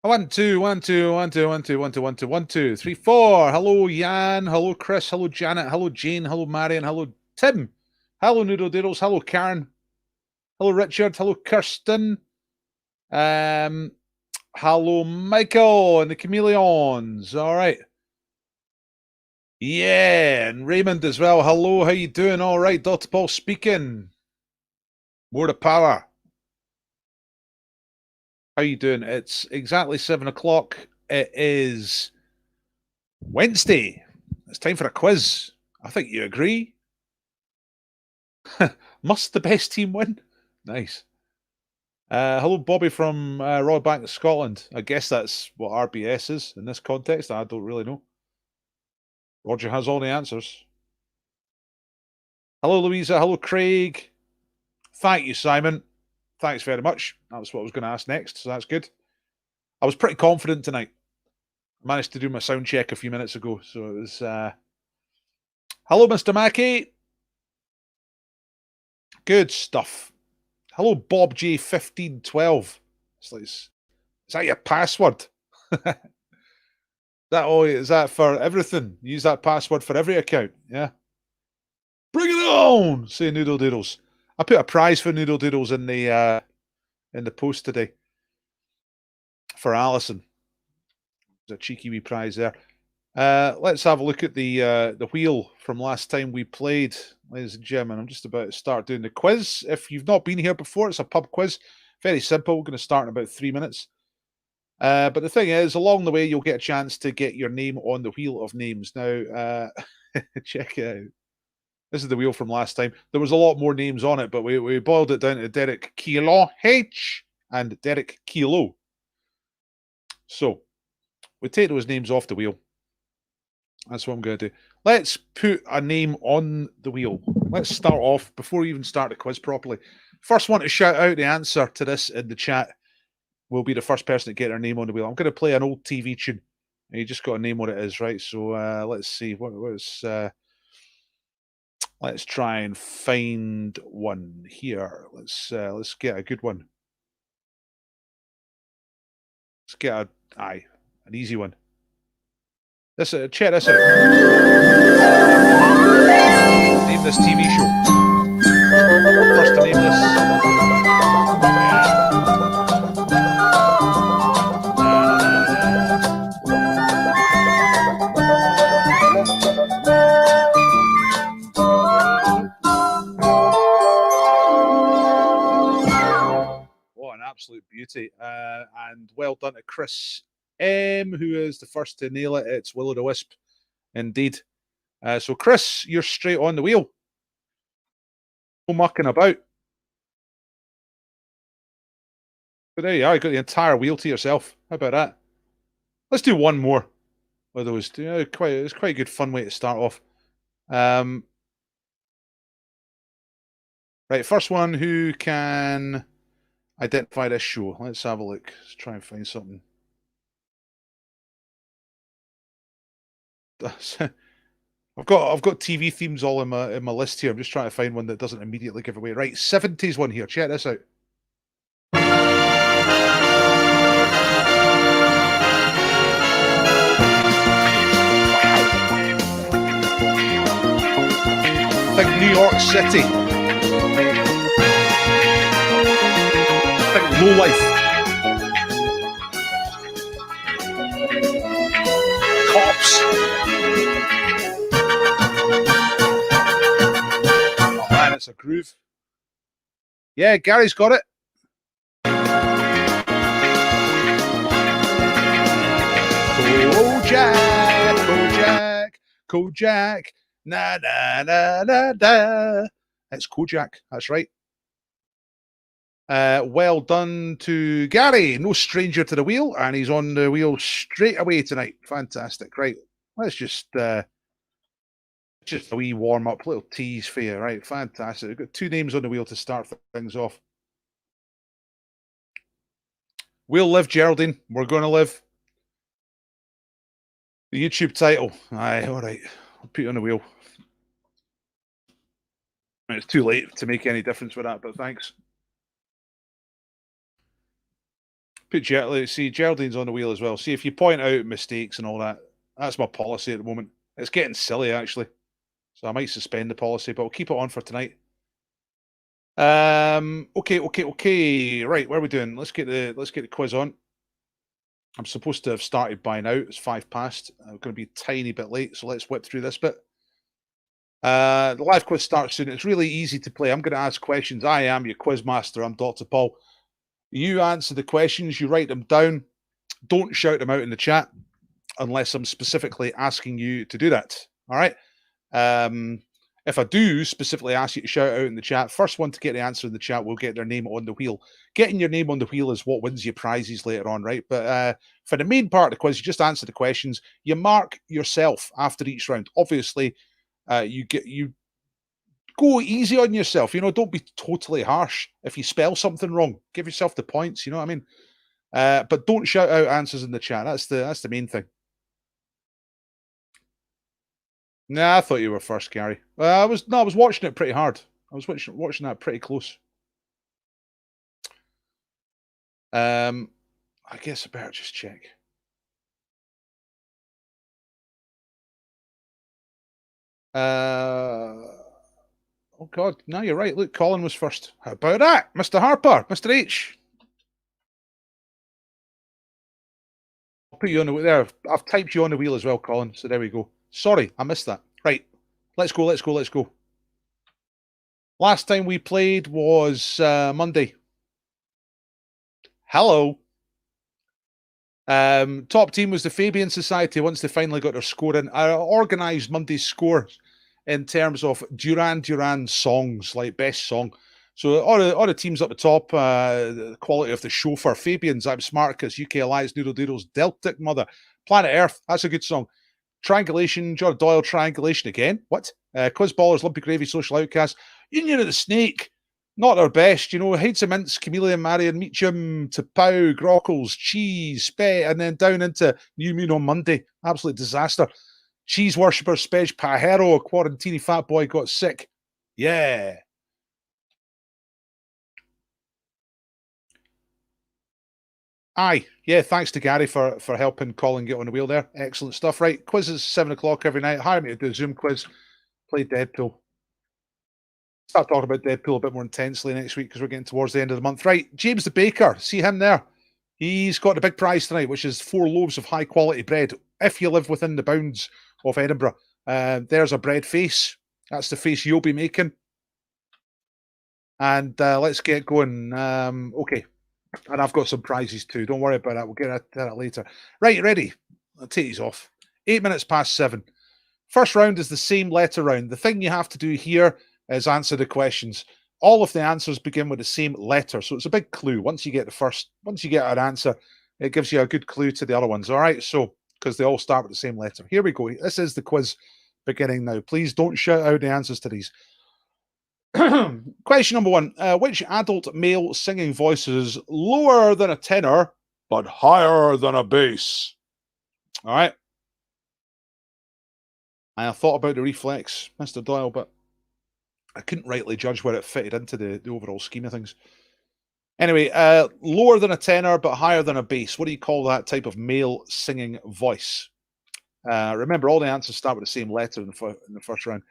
1, 2, 1, 2, 1, 2, 1, 2, 1, 2, 1, 2, 1, 2, 3, 4. Hello, Jan. Hello, Chris. Hello, Janet. Hello, Jane. Hello, Marion. Hello, Tim. Hello, Noodle Doodles. Hello, Karen. Hello, Richard. Hello, Kirsten. Hello, Michael and the Chameleons. All right. Yeah, and Raymond as well. Hello, how you doing? All right, Dr. Paul speaking. More to power. How you doing? It's exactly 7 o'clock. It is Wednesday. It's time for a quiz. I think you agree. Must the best team win? Nice. Hello, Bobby from Royal Bank of Scotland. I guess that's what RBS is in this context. I don't really know. Roger has all the answers. Hello, Louisa. Hello, Craig. Thank you, Simon. Thanks very much. That was what I was going to ask next, so that's good. I was pretty confident tonight. I managed to do my sound check a few minutes ago, so it was... Hello, Mr. Mackey. Good stuff. Hello, Bob J1512. It's like, is that your password? Is that for everything? Use that password for every account, yeah? Bring it on, say Noodle Doodles. I put a prize for Noodle Doodles in the post today for Alison. There's a cheeky wee prize there. Let's have a look at the wheel from last time we played, ladies and gentlemen. I'm just about to start doing the quiz. If you've not been here before, it's a pub quiz. Very simple. We're going to start in about 3 minutes. But the thing is, along the way, you'll get a chance to get your name on the wheel of names. Now, check it out. This is the wheel from last time. There was a lot more names on it, but we boiled it down to Derek Kilo H and Derek Kilo. So we take those names off the wheel. That's what I'm going to do. Let's put a name on the wheel. Let's start off, before we even start the quiz properly. First one to shout out the answer to this in the chat will be the first person to get their name on the wheel. I'm going to play an old TV tune. And you just got to name what it is, right? So let's see. Let's try and find one here. Let's get a good one. Let's get an easy one. Check this out. Name this TV show. First to name this. What an absolute beauty. And well done to Chris M, who is the first to nail it. It's Will o' the Wisp, indeed. So, Chris, you're straight on the wheel. No mucking about. But there you are. You got the entire wheel to yourself. How about that? Let's do one more of those. It's quite a good fun way to start off. Right, first one. Who can identify this show? Let's have a look. Let's try and find something. I've got TV themes all in my list here. I'm just trying to find one that doesn't immediately give away. Right, 70s one here. Check this out. Think New York City. Think Low Life. Cops. Oh man, it's a groove. Yeah, Gary's got it. Kojak. Na na na na na. It's Kojak. That's right. Well done to Gary. No stranger to the wheel, and he's on the wheel straight away tonight. Fantastic. Right. Let's just a wee warm up, little tease for you. Right. Fantastic. We've got 2 names on the wheel to start things off. We'll live, Geraldine. We're going to live. The YouTube title. Aye, all right. I'll put it on the wheel. It's too late to make any difference with that, but thanks. See, Geraldine's on the wheel as well. See, if you point out mistakes and all that, that's my policy at the moment. It's getting silly, actually. So I might suspend the policy, but I'll keep it on for tonight. Okay. Right, what are we doing? Let's get the quiz on. I'm supposed to have started by now. It's 5 past. I'm going to be a tiny bit late, so let's whip through this bit. The live quiz starts soon. It's really easy to play. I'm going to ask questions. I am your quiz master. I'm Dr. Paul. You answer the questions. You write them down. Don't shout them out in the chat unless I'm specifically asking you to do that. All right. If I do specifically ask you to shout out in the chat, first one to get the answer in the chat will get their name on the wheel. Getting your name on the wheel is what wins you prizes later on, right? But for the main part of the quiz, you just answer the questions. You mark yourself after each round. Obviously, you go easy on yourself. You know, don't be totally harsh. If you spell something wrong, give yourself the points. You know what I mean? But don't shout out answers in the chat. That's the main thing. Nah, I thought you were first, Gary. I was watching it pretty hard. I was watching that pretty close. I guess I better just check. Oh God, no, you're right. Look, Colin was first. How about that, Mr. Harper, Mr. H? I'll put you on the there. I've typed you on the wheel as well, Colin. So there we go. Sorry, I missed that. Right, let's go. Last time we played was Monday. Hello. Top team was the Fabian Society once they finally got their score in. I organised Monday's scores in terms of Duran Duran songs, like best song. So all the teams up the top, the quality of the chauffeur, Fabians, I'm Smartcus, UK Alliance, Noodle Doodles, Deltic Mother, Planet Earth, that's a good song. Triangulation, John Doyle, Triangulation again. What? Quiz Ballers, Lumpy Gravy, Social Outcast, Union of the Snake, not our best, you know. Heights of Mints, Chameleon, Marion, Meacham, Tapau, Grockles, Cheese, Spet, and then down into New Moon on Monday. Absolute disaster. Cheese Worshipper, Spej, Pajero, Quarantini, Fat Boy got sick. Yeah. Aye. Yeah, thanks to Gary for helping Colin get on the wheel there. Excellent stuff. Right, quizzes 7 o'clock every night. Hire me to do a Zoom quiz. Play Deadpool. Start talking about Deadpool a bit more intensely next week because we're getting towards the end of the month. Right, James the Baker, see him there. He's got the big prize tonight, which is 4 loaves of high quality bread. If you live within the bounds of Edinburgh, there's a bread face. That's the face you'll be making. And let's get going. Okay, and I've got some prizes too. Don't worry about that. We'll get at that later. Right, ready? I'll take these off. 8 minutes past 7. First round is the same letter round. The thing you have to do here is answer the questions. All of the answers begin with the same letter, so it's a big clue. Once you get an answer, it gives you a good clue to the other ones. All right, so because they all start with the same letter. Here we go. This is the quiz beginning now. Please don't shout out the answers to these. Question number 1. Which adult male singing voice is lower than a tenor but higher than a bass? All right. I thought about the reflex, Mr. Doyle, but I couldn't rightly judge where it fitted into the overall scheme of things. Anyway, lower than a tenor but higher than a bass. What do you call that type of male singing voice? Remember, all the answers start with the same letter in the first round.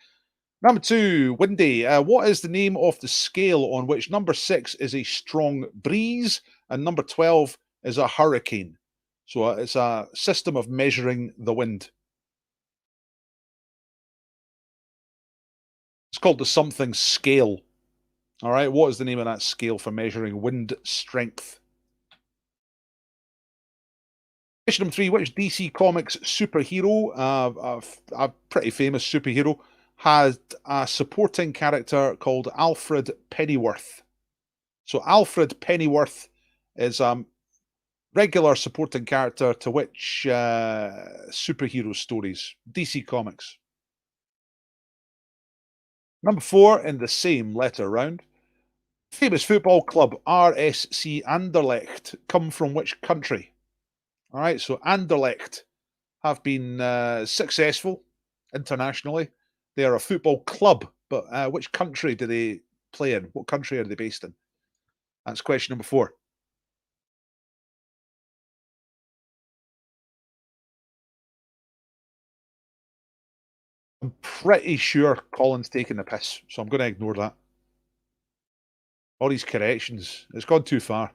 Number 2, windy. What is the name of the scale on which number 6 is a strong breeze and number 12 is a hurricane? So it's a system of measuring the wind. It's called the something scale. All right, what is the name of that scale for measuring wind strength? Question number 3, which DC Comics superhero, a pretty famous superhero, had a supporting character called Alfred Pennyworth? So Alfred Pennyworth is a regular supporting character to which superhero stories? DC Comics. Number 4, in the same letter round. Famous football club RSC Anderlecht come from which country? All right, so Anderlecht have been successful internationally. They are a football club, but which country do they play in? What country are they based in? That's question number 4. I'm pretty sure Colin's taking the piss, so I'm going to ignore that. All these corrections. It's gone too far.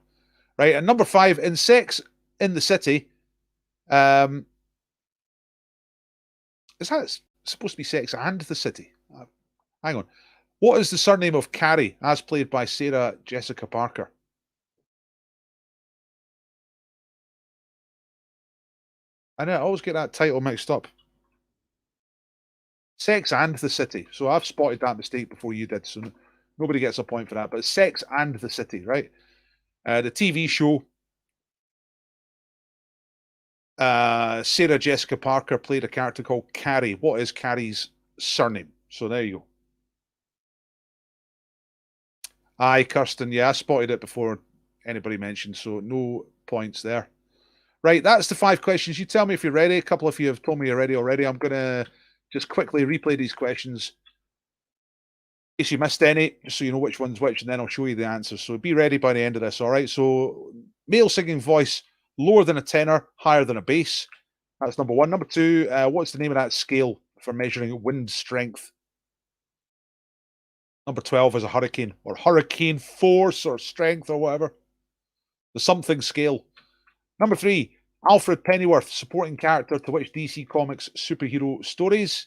Right, and number 5, in Sex in the City. Is that supposed to be Sex and the City? Hang on. What is the surname of Carrie, as played by Sarah Jessica Parker? I know, I always get that title mixed up. Sex and the City. So I've spotted that mistake before you did, so nobody gets a point for that. But Sex and the City, right? The TV show. Sarah Jessica Parker played a character called Carrie. What is Carrie's surname? So there you go. Aye, Kirsten. Yeah, I spotted it before anybody mentioned, so no points there. Right, that's the 5 questions. You tell me if you're ready. A couple of you have told me you're ready already. I'm going to just quickly replay these questions in case you missed any, just so you know which one's which, and then I'll show you the answers. So be ready by the end of this, all right? So male singing voice, lower than a tenor, higher than a bass. That's number 1. Number 2, what's the name of that scale for measuring wind strength? Number 12 is a hurricane, or hurricane force, or strength, or whatever. The something scale. Number 3, Alfred Pennyworth, supporting character to which DC Comics superhero stories?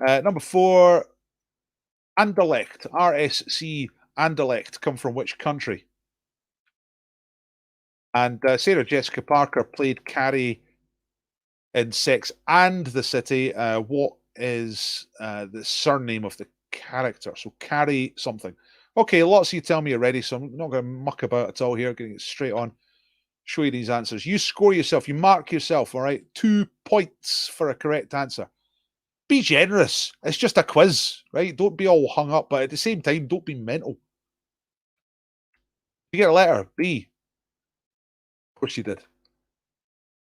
Number 4, Anderlecht, RSC Anderlecht, come from which country? And Sarah Jessica Parker played Carrie in Sex and the City. What is the surname of the character? So Carrie something. Okay, lots of you tell me you're ready, so I'm not going to muck about at all here. Getting it straight on. Show you these answers. You score yourself. You mark yourself, all right? 2 points for a correct answer. Be generous. It's just a quiz, right? Don't be all hung up, but at the same time, don't be mental. You get a letter, B. Of course you did.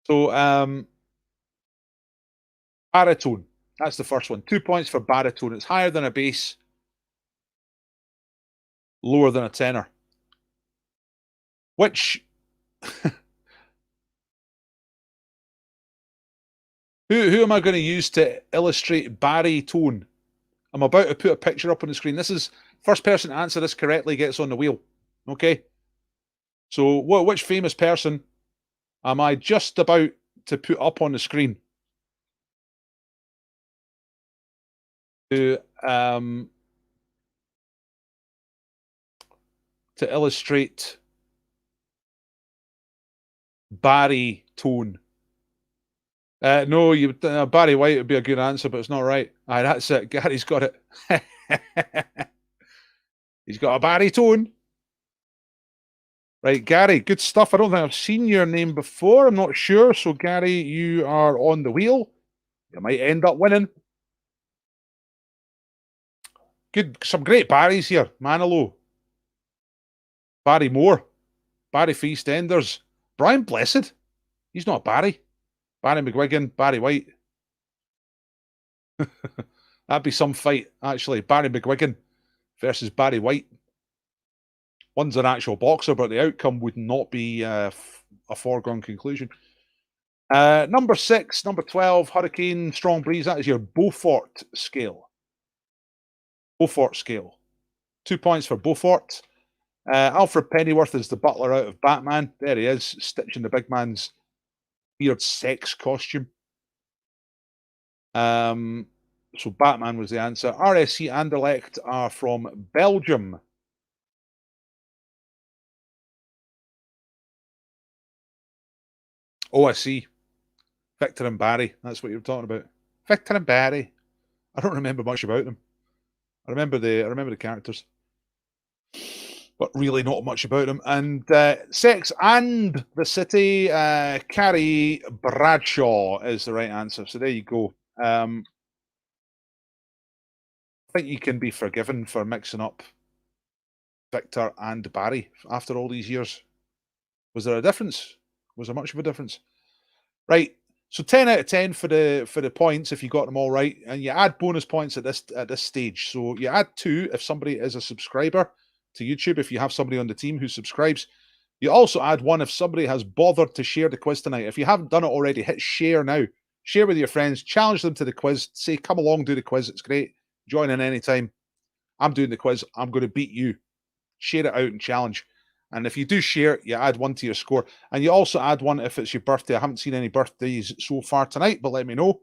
So, baritone. That's the first one. 2 points for baritone. It's higher than a bass, lower than a tenor. Which... Who am I going to use to illustrate baritone? I'm about to put a picture up on the screen. This is first person to answer this correctly gets on the wheel. Okay? So which famous person am I just about to put up on the screen to illustrate baritone? No, Barry White would be a good answer, but it's not right. Aye, that's it. Gary's got it. He's got a baritone. Right, Gary, good stuff. I don't think I've seen your name before. I'm not sure. So, Gary, you are on the wheel. You might end up winning. Good, some great Barrys here. Manilow, Barry Moore, Barry Freestenders, Brian Blessed. He's not Barry. Barry McGuigan, Barry White. That'd be some fight, actually. Barry McGuigan versus Barry White. One's an actual boxer, but the outcome would not be a foregone conclusion. Number 6, number 12, Hurricane, Strong Breeze. That is your Beaufort scale. Beaufort scale. 2 points for Beaufort. Alfred Pennyworth is the butler out of Batman. There he is, stitching the big man's weird sex costume. So Batman was the answer. RSC Anderlecht are from Belgium. Oh, I see. Victor and Barry. That's what you're talking about. Victor and Barry. I don't remember much about them. I remember the characters, but really not much about them. And Sex and the City, Carrie Bradshaw is the right answer. So there you go. I think you can be forgiven for mixing up Victor and Barry after all these years. Was there a difference? Was there much of a difference? Right. So 10 out of 10 for the points if you got them all right, and you add bonus points at this stage. So you add 2 if somebody is a subscriber to YouTube. If you have somebody on the team who subscribes, you also add 1 if somebody has bothered to share the quiz tonight. If you haven't done it already, hit share now. Share with your friends. Challenge them to the quiz. Say, come along, do the quiz. It's great. Join in anytime. I'm doing the quiz. I'm going to beat you. Share it out and challenge. And if you do share, you add 1 to your score. And you also add 1 if it's your birthday. I haven't seen any birthdays so far tonight, but let me know.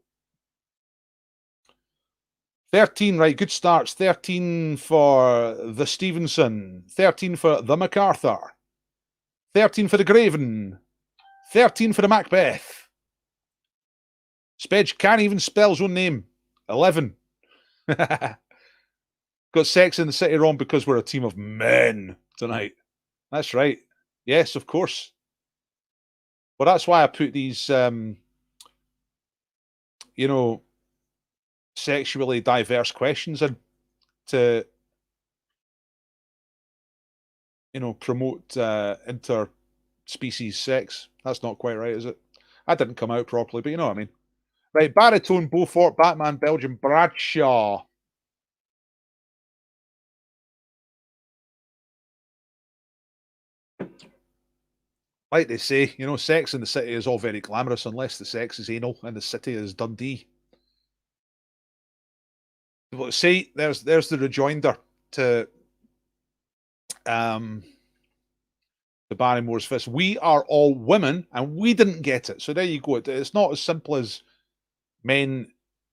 13, right, good starts. 13 for the Stevenson. 13 for the MacArthur. 13 for the Graven. 13 for the Macbeth. Spedge can't even spell his own name. 11. Got Sex in the City wrong because we're a team of men tonight. That's right. Yes, of course. Well, that's why I put these, you know, sexually diverse questions in to, you know, promote interspecies sex. That's not quite right, is it? That didn't come out properly, but you know what I mean. Right, Baritone, Beaufort, Batman, Belgium, Bradshaw. Like they say, you know, sex in the city is all very glamorous unless the sex is anal and the city is Dundee. Well, see, there's the rejoinder to the Barrymore's Fist. We are all women, and we didn't get it. So there you go. It's not as simple as men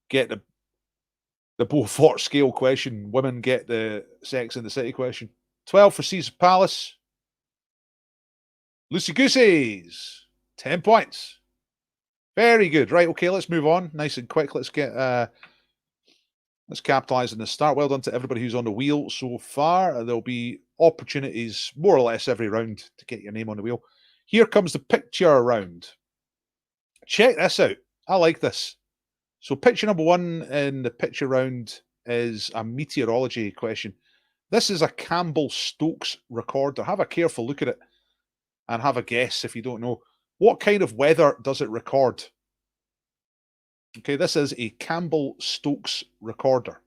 get the Beaufort scale question, women get the Sex in the City question. 12 for Caesar Palace. Lucy Goosey's 10 points. Very good. Right, okay, let's move on. Nice and quick. Let's get let's capitalize on the start. Well done to everybody who's on the wheel so far. There'll be opportunities more or less every round to get your name on the wheel. Here comes the picture round. Check this out. I like this. So picture number 1 in the picture round is a meteorology question. This is a Campbell-Stokes recorder. Have a careful look at it and have a guess if you don't know. What kind of weather does it record? Okay, this is a Campbell-Stokes recorder.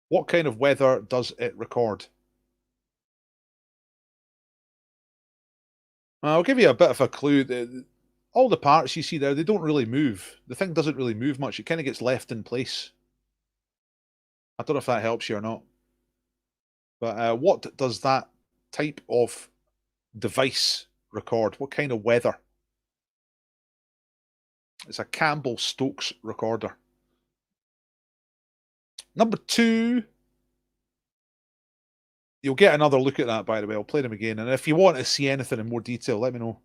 What kind of weather does it record? I'll give you a bit of a clue. All the parts you see there, they don't really move. The thing doesn't really move much. It kind of gets left in place. I don't know if that helps you or not. But what does that type of device record? What kind of weather? It's a Campbell-Stokes recorder. Number 2. You'll get another look at that, by the way. I'll play them again. And if you want to see anything in more detail, let me know.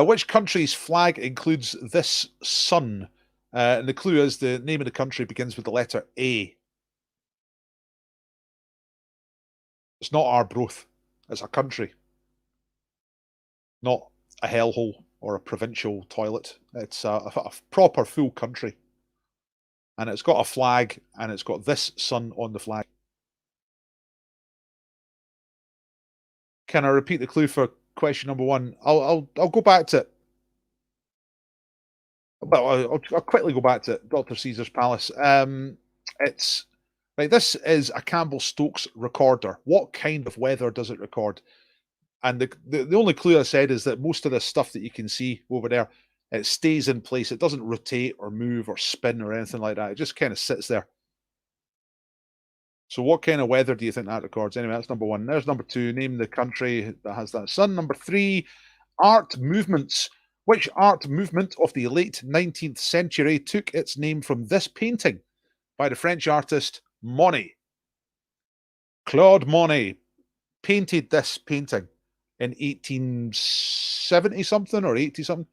Which country's flag includes this sun? And the clue is the name of the country begins with the letter A. It's not Arbroath. It's a country. Not a hellhole or a provincial toilet. It's a proper full country. And it's got a flag, and it's got this sun on the flag. Can I repeat the clue for question number 1? I'll go back to it. Well, I'll quickly go back to Dr. Caesar's Palace. It's right. This is a Campbell-Stokes recorder. What kind of weather does it record? And the only clue I said is that most of the stuff that you can see over there, it stays in place. It doesn't rotate or move or spin or anything like that. It just kind of sits there. So what kind of weather do you think that records? Anyway, that's number 1. There's number 2. Name the country that has that sun. Number 3, art movements. Which art movement of the late 19th century took its name from this painting by the French artist Monet? Claude Monet painted this painting in 1870 something or 80 something,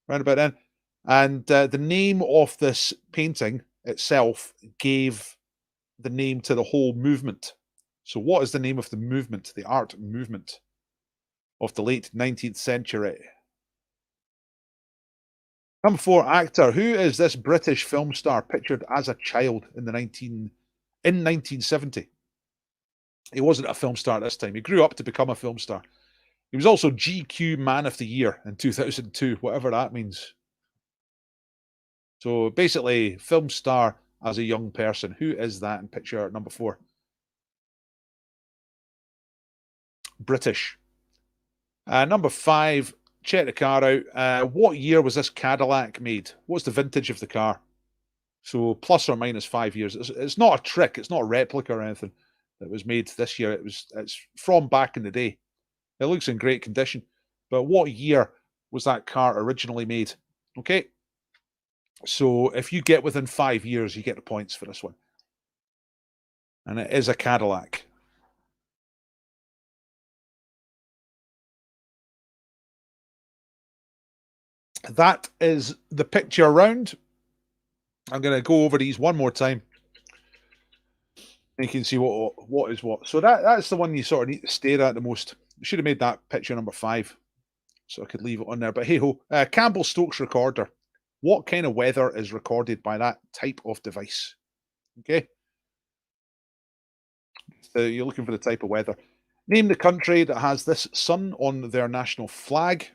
around about then. And the name of this painting itself gave the name to the whole movement. So what is the name of the movement, the art movement of the late 19th century? Number 4, actor. Who is this British film star pictured as a child in 1970? He wasn't a film star at this time. He grew up to become a film star. He was also GQ Man of the Year in 2002, whatever that means. So basically, film star as a young person. Who is that in picture number 4? British. Number 5, check the car out. What year was this Cadillac made? What's the vintage of the car? So plus or minus 5 years. It's not a trick. It's not a replica or anything that was made this year. It's from back in the day. It looks in great condition. But what year was that car originally made? Okay. So if you get within 5 years, you get the points for this one. And it is a Cadillac. That is the picture round. I'm going to go over these one more time. And you can see what is what. So that's the one you sort of need to stare at the most. I should have made that picture number 5, so I could leave it on there. But hey ho, Campbell-Stokes recorder. What kind of weather is recorded by that type of device? Okay. So you're looking for the type of weather. Name the country that has this sun on their national flag.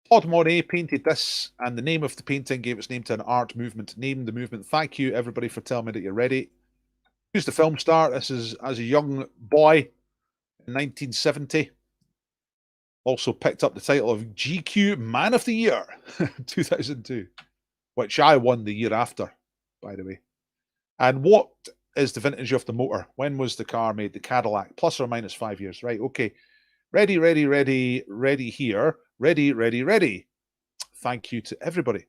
Claude Monet painted this, and the name of the painting gave its name to an art movement. Name the movement. Thank you, everybody, for telling me that you're ready. Who's the film star? This is as a young boy in 1970. Also picked up the title of GQ Man of the Year 2002, which I won the year after, by the way. And what is the vintage of the motor? When was the car made? The Cadillac, plus or minus 5 years. Right, okay. Ready, ready, ready, ready here. Ready, ready, ready. Thank you to everybody.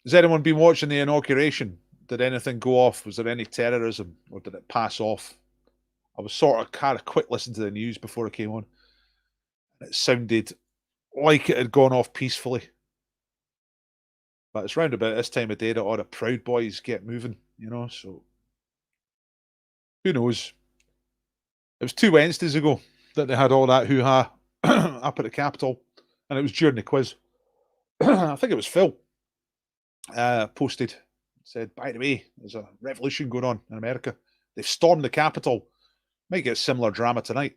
Has anyone been watching the inauguration? Did anything go off? Was there any terrorism, or did it pass off? I was sort of had a quick listen to the news before I came on. It sounded like it had gone off peacefully. But it's round about this time of day that all the Proud Boys get moving, you know, so who knows? It was 2 Wednesdays ago that they had all that hoo-ha up at the Capitol, and it was during the quiz. I think it was Phil posted, said, by the way, there's a revolution going on in America. They've stormed the Capitol. Might get similar drama tonight.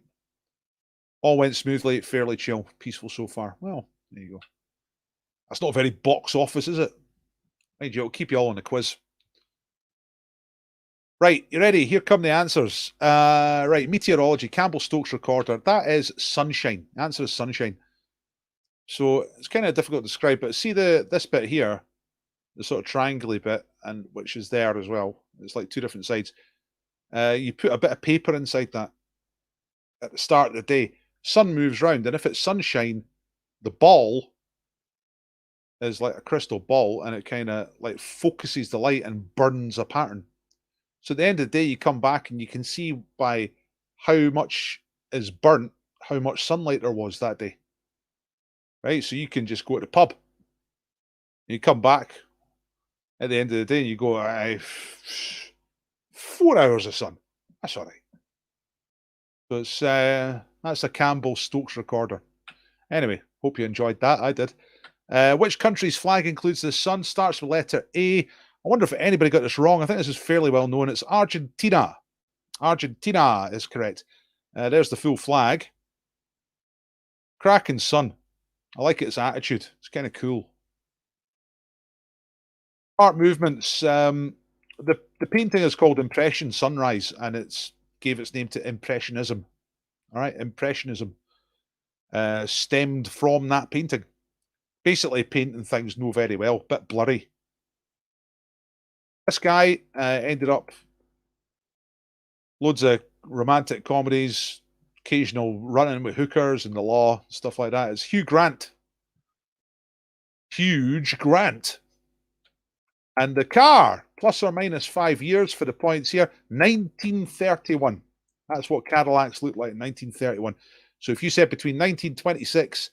All went smoothly, fairly chill, peaceful so far. Well, there you go. That's not very box office, is it? Mind you, it'll keep you all on the quiz. Right, you ready? Here come the answers. Right, meteorology, Campbell-Stokes recorder. That is sunshine. The answer is sunshine. So it's kind of difficult to describe, but see this bit here, the sort of triangle bit, and which is there as well. It's like 2 different sides. You put a bit of paper inside that at the start of the day. Sun moves round, and if it's sunshine, the ball is like a crystal ball, and it kind of like focuses the light and burns a pattern. So at the end of the day, you come back and you can see by how much is burnt, how much sunlight there was that day. Right? So you can just go to the pub. You come back at the end of the day and you go, 4 hours of sun. That's all right. So it's that's a Campbell-Stokes recorder. Anyway, hope you enjoyed that. I did. Which country's flag includes the sun? Starts with letter A. I wonder if anybody got this wrong. I think this is fairly well known. It's Argentina. Argentina is correct. There's the full flag. Cracking sun. I like its attitude. It's kind of cool. Art movements. The painting is called Impression Sunrise, and it's gave its name to Impressionism. All right, Impressionism stemmed from that painting. Basically, painting things know very well, bit blurry. This guy ended up loads of romantic comedies, occasional running with hookers and the law, stuff like that. It's Hugh Grant. Huge Grant. And the car, plus or minus 5 years for the points here, 1931. That's what Cadillacs looked like in 1931. So if you said between 1926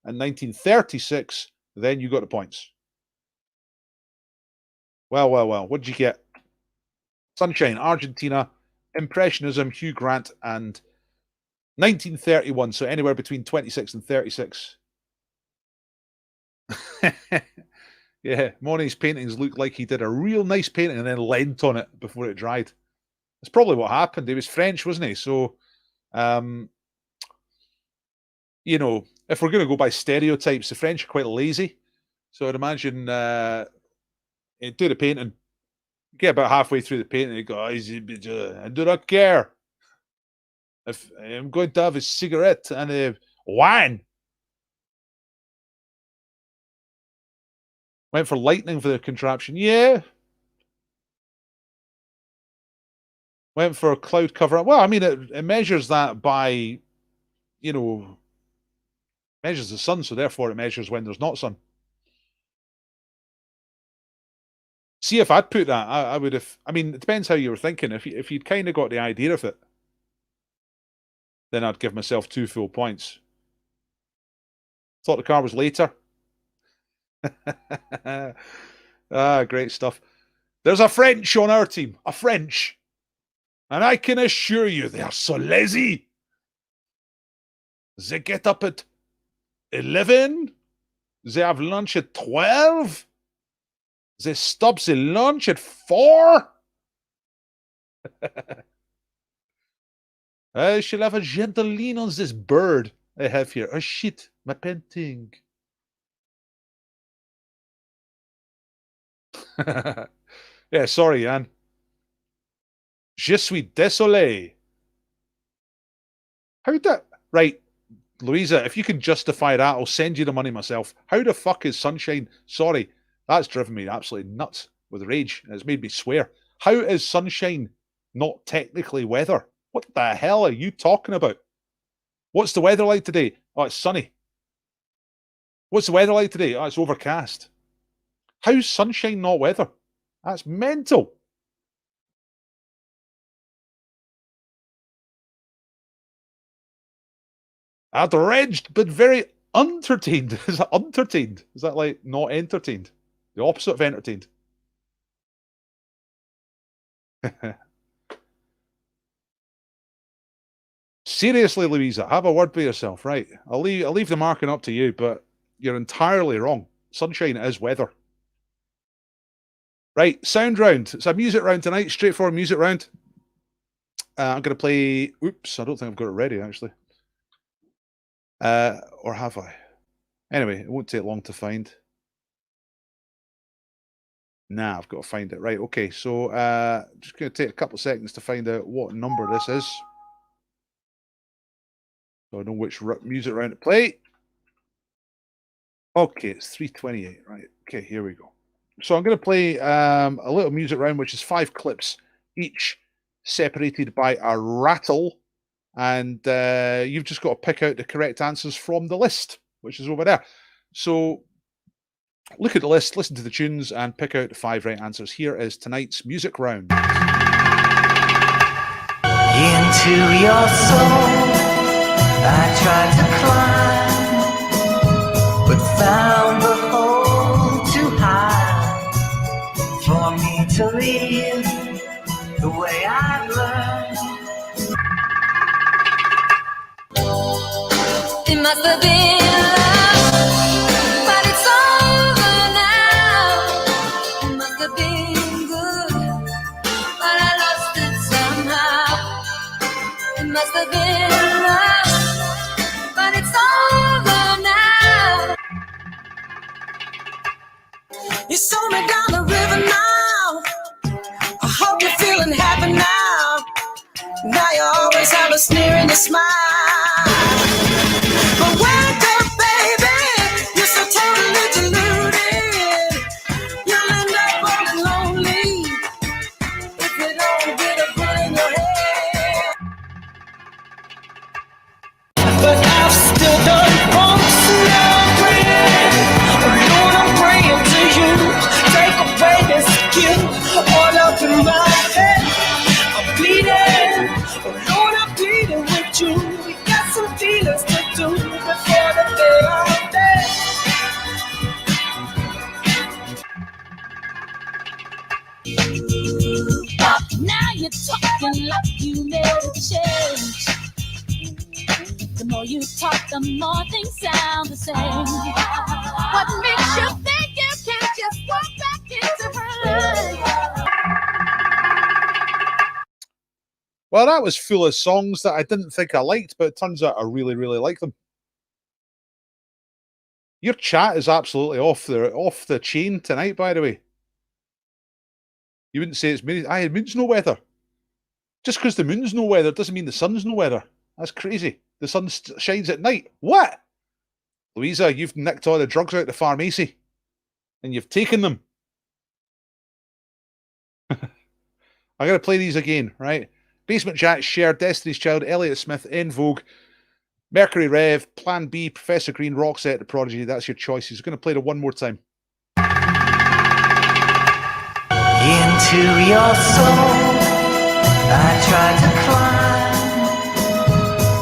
and 1936, then you got the points. Well, well, well. What did you get? Sunshine, Argentina, Impressionism, Hugh Grant, and 1931. So anywhere between 26 and 36. Yeah, Monet's paintings look like he did a real nice painting and then lent on it before it dried. That's probably what happened. He was French, wasn't he? So, you know, if we're going to go by stereotypes, the French are quite lazy. So I'd imagine he'd do the painting, Get about halfway through the paint and you go, I do not care. If I'm going to have a cigarette and a wine. Went for lightning for the contraption. Yeah. Went for cloud cover. Well, I mean, it measures that by, measures the sun, so therefore it measures when there's not sun. See, if I'd put that, I would have. I mean, it depends how you were thinking. If you'd kind of got the idea of it, then I'd give myself 2 full points. Thought the car was later. Great stuff. There's a French on our team, a French. And I can assure you they are so lazy. They get up at 11. They have lunch at 12. They stop the lunch at 4. I shall have a gentle lean on this bird I have here. Oh shit, my painting. Yeah, sorry, Anne. Je suis désolé. How that? Right, Louisa, if you can justify that, I'll send you the money myself. How the fuck is sunshine? Sorry, that's driven me absolutely nuts with rage. It's made me swear. How is sunshine not technically weather? What the hell are you talking about? What's the weather like today? Oh, it's sunny. What's the weather like today? Oh, it's overcast. How's sunshine not weather? That's mental. Outraged, but very entertained. Is that entertained? Is that like not entertained? The opposite of entertained. Seriously, Louisa, have a word with yourself, right? I'll leave the marking up to you, but you're entirely wrong. Sunshine is weather. Right, sound round. It's a music round tonight, straightforward music round. I'm going to play. Oops, I don't think I've got it ready actually. Or have I? Anyway, it won't take long to find. Nah, I've got to find it. Right, okay, so just going to take a couple of seconds to find out what number this is. So I know which music round to play. Okay, it's 328, right. Okay, here we go. So I'm going to play a little music round, which is 5 clips, each separated by a rattle. And you've just got to pick out the correct answers from the list, which is over there. So look at the list, listen to the tunes, and pick out the 5 right answers. Here is tonight's music round. Into your soul, I tried to climb, but found the hole too high for me to live the way I learned. It must have been love, but it's over now. It must have been good, but I lost it somehow. It must have been love, but it's over now. You saw me down the river now. I hope you're feeling happy now. Now you always have a sneer in your smile. But wake up, baby, you're so totally deluded. You'll end up all lonely if you don't get a bullet in your head. But I've still done bumps now, praying. Lord, I'm praying to you. Take away this guilt all up in my head. I'm bleeding. Lord, I'm pleading with you. We got some dealers to do before the day I'm dead. Now you're talking like you never change. The more you talk, the more things sound the same. What makes you think you can just go back into her life? Well, that was full of songs that I didn't think I liked, but it turns out I really, really like them. Your chat is absolutely off the chain tonight, by the way. You wouldn't say it's moon. Aye, the moon's no weather. Just because the moon's no weather doesn't mean the sun's no weather. That's crazy. The sun shines at night. What? Louisa, you've nicked all the drugs out of the pharmacy. And you've taken them. I'm going to play these again, right? Basement Jack, Cher, Destiny's Child, Elliott Smith, En Vogue, Mercury Rev, Plan B, Professor Green, Roxette, The Prodigy. That's your choices. I'm going to play it one more time. Into your soul, I tried to climb,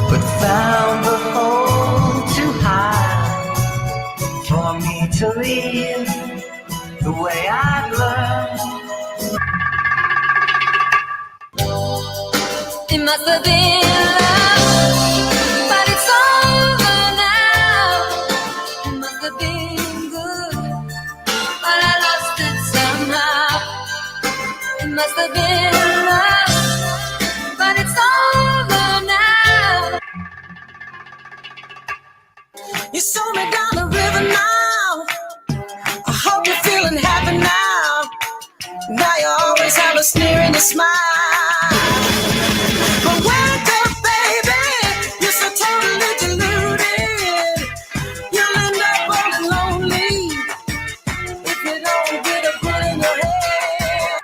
but found the hole too high for me to live the way I've learned. It must have been love, but it's over now. It must have been good, but I lost it somehow. It must have been love, but it's over now. You saw me down the river now. I hope you're feeling happy now. Now you always have a sneer and a smile. But wake up, baby, you're so totally deluded. You'll end up all lonely if you don't get a bullet in your head.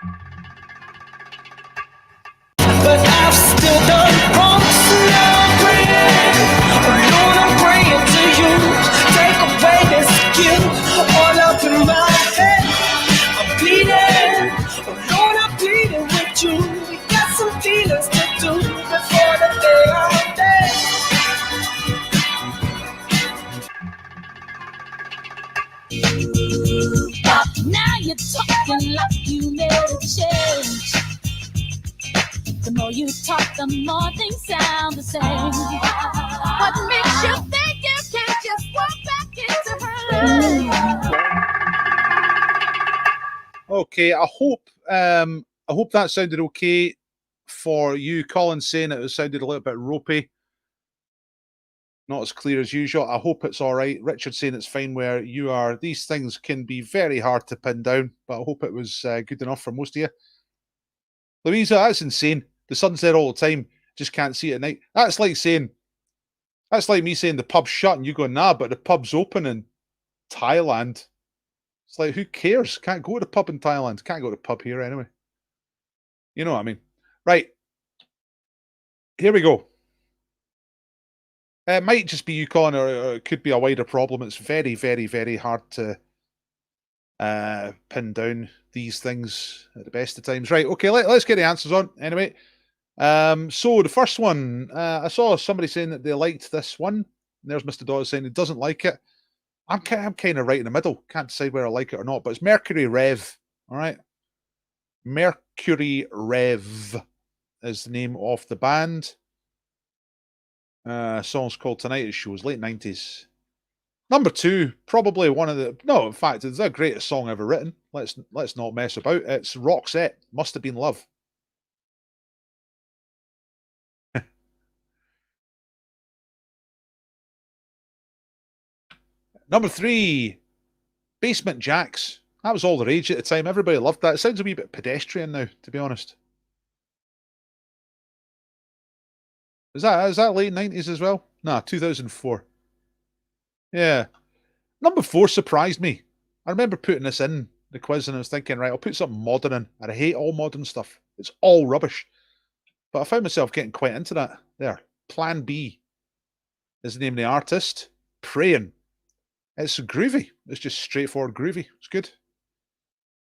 But I've still done bumps now, praying. Lord, I'm praying to you. Take away this guilt all up in my head. I'm bleeding. Lord, I'm pleading with you. We got some dealings to do before the day I'm dead. Now you're talking like you made a change. The more you talk, the more things sound the same. What makes you think you can't just walk back into her life? Okay, I hope that sounded okay for you. Colin saying it sounded a little bit ropey. Not as clear as usual. I hope it's all right. Richard saying it's fine where you are. These things can be very hard to pin down, but I hope it was good enough for most of you. Louisa, that's insane. The sun's there all the time. Just can't see it at night. That's like me saying the pub's shut and you go, nah, but the pub's open in Thailand. It's like, who cares? Can't go to the pub in Thailand. Can't go to the pub here anyway. You know what I mean? Right. Here we go. It might just be you, Colin, or it could be a wider problem. It's very, very, very hard to pin down these things at the best of times. Right, okay, let's get the answers on. Anyway, so the first one, I saw somebody saying that they liked this one. There's Mr. Dawes saying he doesn't like it. I'm kind of right in the middle. Can't decide whether I like it or not, but it's Mercury Rev. All right. Mercury Rev is the name of the band. Song's called Tonight Shows, late 90s. Number two, probably one of the... No, in fact, it's the greatest song ever written. Let's not mess about. It's Roxette, Must Have Been Love. Number three, Basement Jacks. That was all the rage at the time. Everybody loved that. It sounds a wee bit pedestrian now, to be honest. Is that late 90s as well? Nah, 2004. Yeah. Number four surprised me. I remember putting this in the quiz and I was thinking, right, I'll put something modern in. And I hate all modern stuff. It's all rubbish. But I found myself getting quite into that. There. Plan B is the name of the artist. Praying. It's groovy. It's just straightforward groovy. It's good.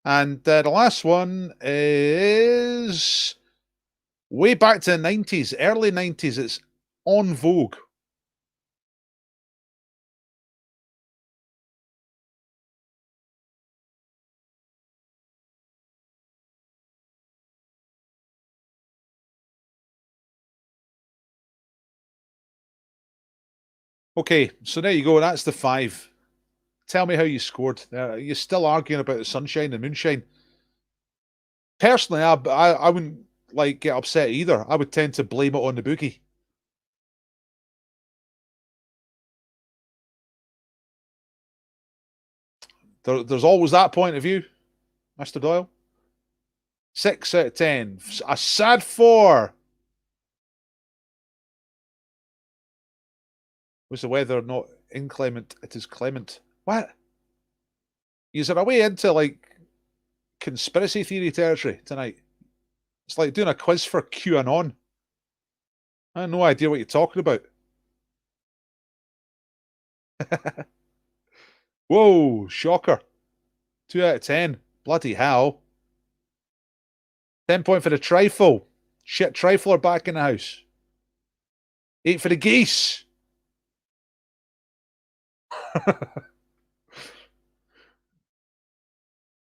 And the last one is way back to the 90s, early 90s. It's En Vogue. Okay, so there you go. That's the five. Tell me how you scored. You're still arguing about the sunshine and moonshine. Personally, I wouldn't like get upset either. I would tend to blame it on the boogie. There's always that point of view, Mr. Doyle. 6 out of 10. A sad 4. Was the weather not inclement? It is clement. What? Is there a way into like conspiracy theory territory tonight? It's like doing a quiz for QAnon. I have no idea what you're talking about. Whoa, shocker. 2 out of 10. Bloody hell. 10 point for the trifle. Shit, trifle are back in the house. 8 for the geese.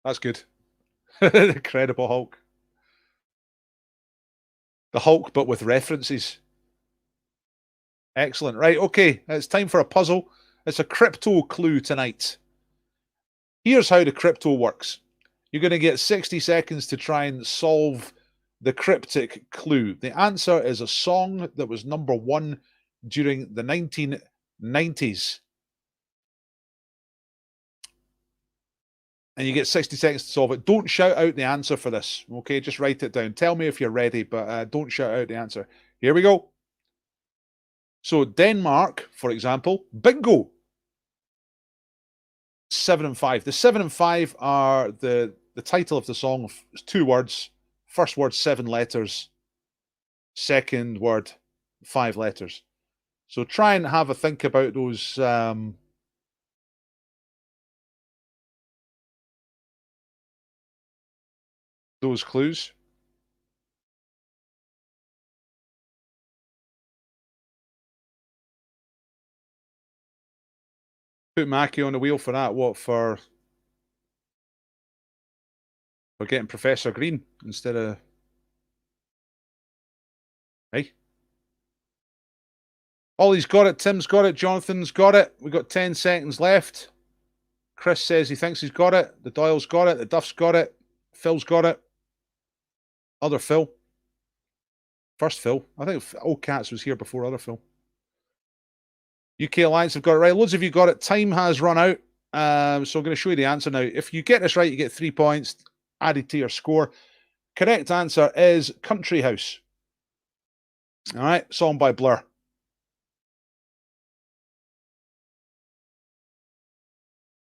That's good. The Incredible Hulk. The Hulk, but with references. Excellent. Right, okay. It's time for a puzzle. It's a crypto clue tonight. Here's how the crypto works. You're going to get 60 seconds to try and solve the cryptic clue. The answer is a song that was #1 during the 1990s. And you get 60 seconds to solve it. Don't shout out the answer for this, okay? Just write it down. Tell me if you're ready, but don't shout out the answer. Here we go. So Denmark, for example, bingo. 7 and 5. The 7 and 5 are the title of the song. 2 words. First word, 7 letters. Second word, 5 letters. So try and have a think about those. Those clues. Put Mackie on the wheel for that. What, for getting Professor Green instead of... Hey? Ollie's got it. Tim's got it. Jonathan's got it. We've got 10 seconds left. Chris says he thinks he's got it. The Doyle's got it. The Duff's got it. Phil's got it. Other Phil. First Phil. I think Old Cats was here before other Phil. UK Alliance have got it right. Loads of you got it. Time has run out. So I'm going to show you the answer now. If you get this right, you get 3 points added to your score. Correct answer is Country House. All right. Song by Blur.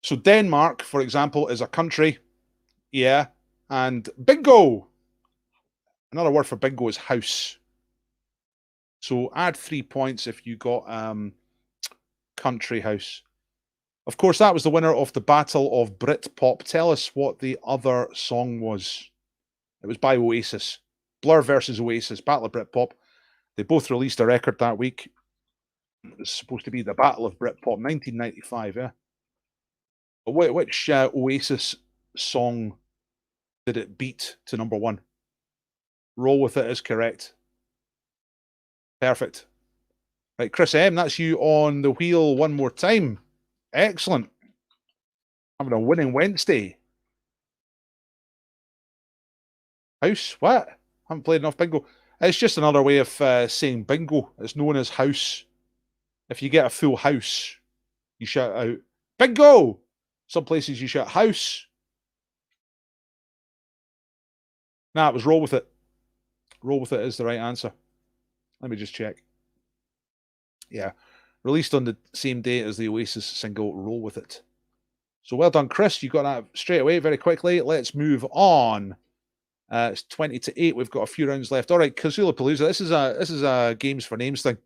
So Denmark, for example, is a country. Yeah. And bingo. Another word for bingo is house. So add 3 points if you got Country House. Of course, that was the winner of the Battle of Britpop. Tell us what the other song was. It was by Oasis. Blur versus Oasis, Battle of Britpop. They both released a record that week. It was supposed to be the Battle of Britpop, 1995, yeah. But which Oasis song did it beat to #1? Roll with it is correct. Perfect. Right, Chris M, that's you on the wheel one more time. Excellent. Having a winning Wednesday. House? What? Haven't played enough bingo. It's just another way of saying bingo. It's known as house. If you get a full house, you shout out bingo. Some places you shout house. Nah, it was roll with it. Roll with it is the right answer. Let me just check. Yeah. Released on the same day as the Oasis single Roll With It. So well done, Chris. You got that straight away very quickly. Let's move on. It's 20-8. We've got a few rounds left. All right, Kazula Palooza. This is a games for names thing.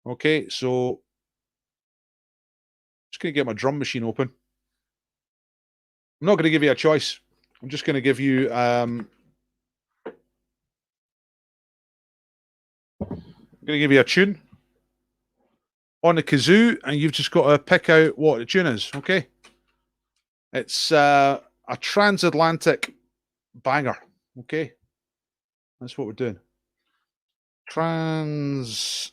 Okay, so just gonna get my drum machine open. I'm not gonna give you a choice. I'm just gonna give you a tune on the kazoo, and you've just got to pick out what the tune is, okay? It's a transatlantic banger, okay? That's what we're doing. Transatlantic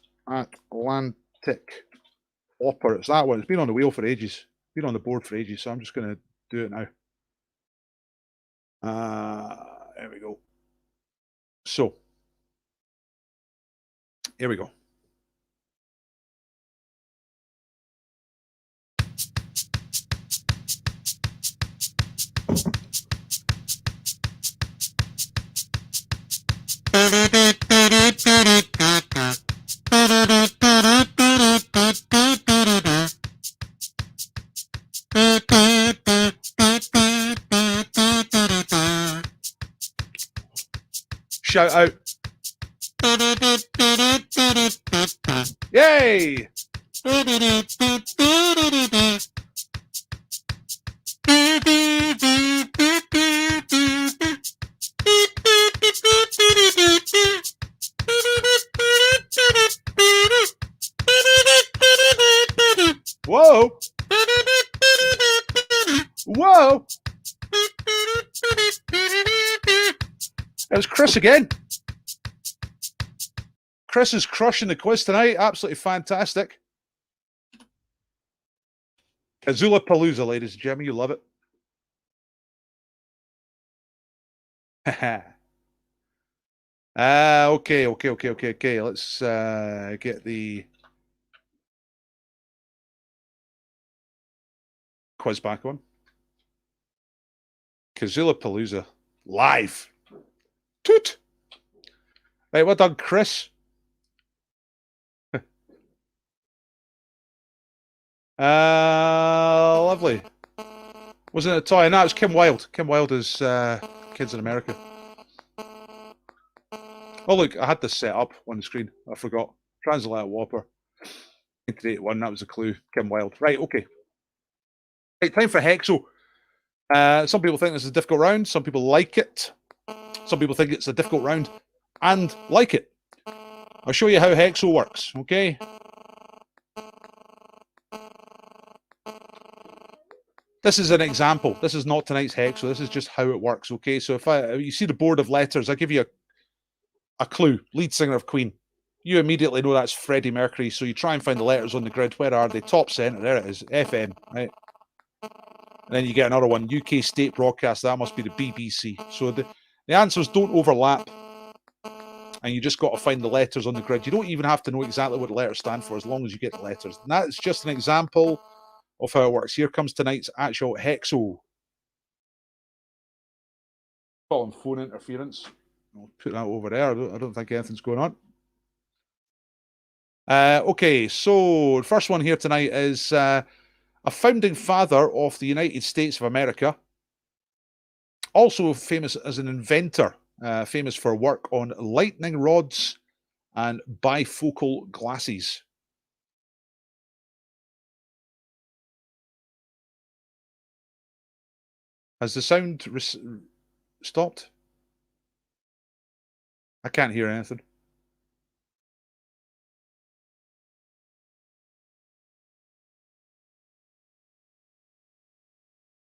opera. It's that one. It's been on the wheel for ages. Been on the board for ages, so I'm just going to do it now. There we go. So, here we go. shout out. Yay! Whoa! Whoa! It was Chris again. Chris is crushing the quiz tonight. Absolutely fantastic. Azula Palooza, ladies and gentlemen. You love it. Okay. Let's get the quiz back on. Kazula Palooza live. Toot. Right, well done, Chris. Lovely. Wasn't it a toy? No, it was Kim Wilde. Kim Wilde is Kids in America. Oh, look, I had this set up on the screen. I forgot. Translator Whopper. 1981, that was a clue. Kim Wilde. Right, okay. Right, time for Hexo. Some people think this is a difficult round. Some people like it. Some people think it's a difficult round and like it. I'll show you how Hexo works, okay? This is an example. This is not tonight's Hexo. This is just how it works, okay? So if you see the board of letters, I give you a clue. Lead singer of Queen. You immediately know that's Freddie Mercury, so you try and find the letters on the grid. Where are they? Top centre. There it is. FM, right? And then you get another one. UK state broadcast. That must be the BBC. So the answers don't overlap. And you just got to find the letters on the grid. You don't even have to know exactly what the letters stand for as long as you get the letters. And that's just an example of how it works. Here comes tonight's actual Hexo. Calling phone interference. I'll put that over there. I don't think anything's going on. Okay, so the first one here tonight is a founding father of the United States of America. Also famous as an inventor. Famous for work on lightning rods and bifocal glasses. Has the sound stopped? I can't hear anything.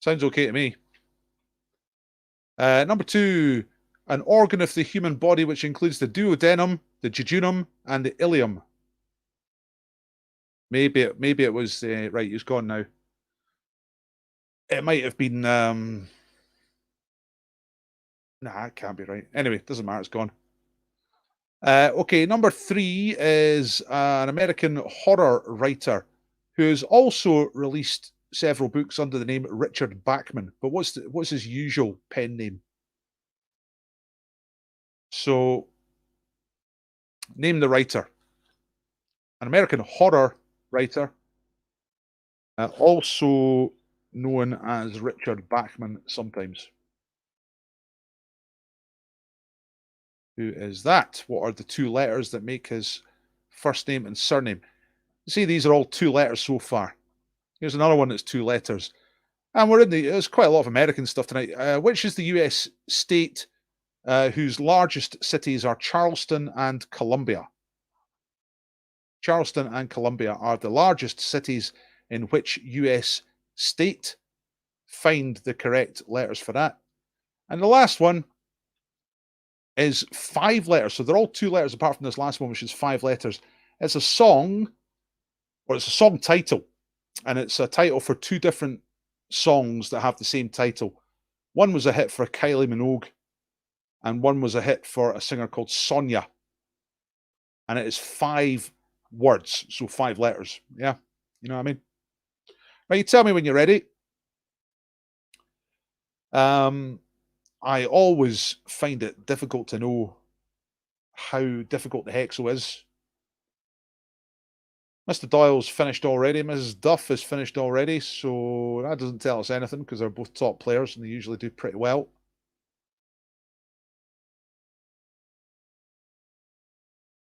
Sounds okay to me. Number 2, an organ of the human body which includes the duodenum, the jejunum, and the ileum. Maybe it was right. It's gone now. It might have been. Nah, it can't be right. Anyway, doesn't matter. It's gone. Okay, number 3 is an American horror writer who has also released several books under the name Richard Bachman. But what's his usual pen name? So, name the writer. An American horror writer, also known as Richard Bachman sometimes. Who is that? What are the 2 letters that make his first name and surname? See, these are all 2 letters so far. Here's another one that's 2 letters. And there's quite a lot of American stuff tonight. Which is the US state whose largest cities are Charleston and Columbia? Charleston and Columbia are the largest cities in which US state? Find the correct letters for that. And the last one is 5 letters. So they're all 2 letters apart from this last one, which is 5 letters. It's a song, or it's a song title. And it's a title for 2 different songs that have the same title. One was a hit for Kylie Minogue, and one was a hit for a singer called Sonia. And it is 5 words, so 5 letters. Yeah, you know what I mean? Right, you tell me when you're ready. I always find it difficult to know how difficult the Hexo is. Mr. Doyle's finished already. Mrs. Duff is finished already, so that doesn't tell us anything because they're both top players and they usually do pretty well.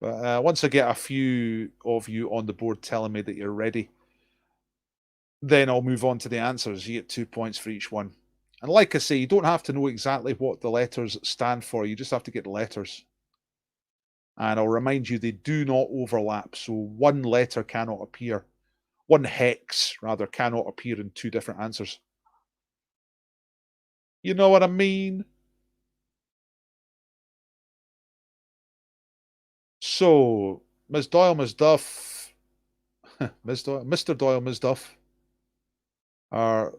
But once I get a few of you on the board telling me that you're ready, then I'll move on to the answers. You get 2 points for each one. And like I say, you don't have to know exactly what the letters stand for. You just have to get the letters. And I'll remind you, they do not overlap. So one letter cannot appear. One hex, rather, cannot appear in two different answers. You know what I mean? So, Ms. Doyle, Ms. Duff, Ms. Doyle, Mr. Doyle, Ms. Duff are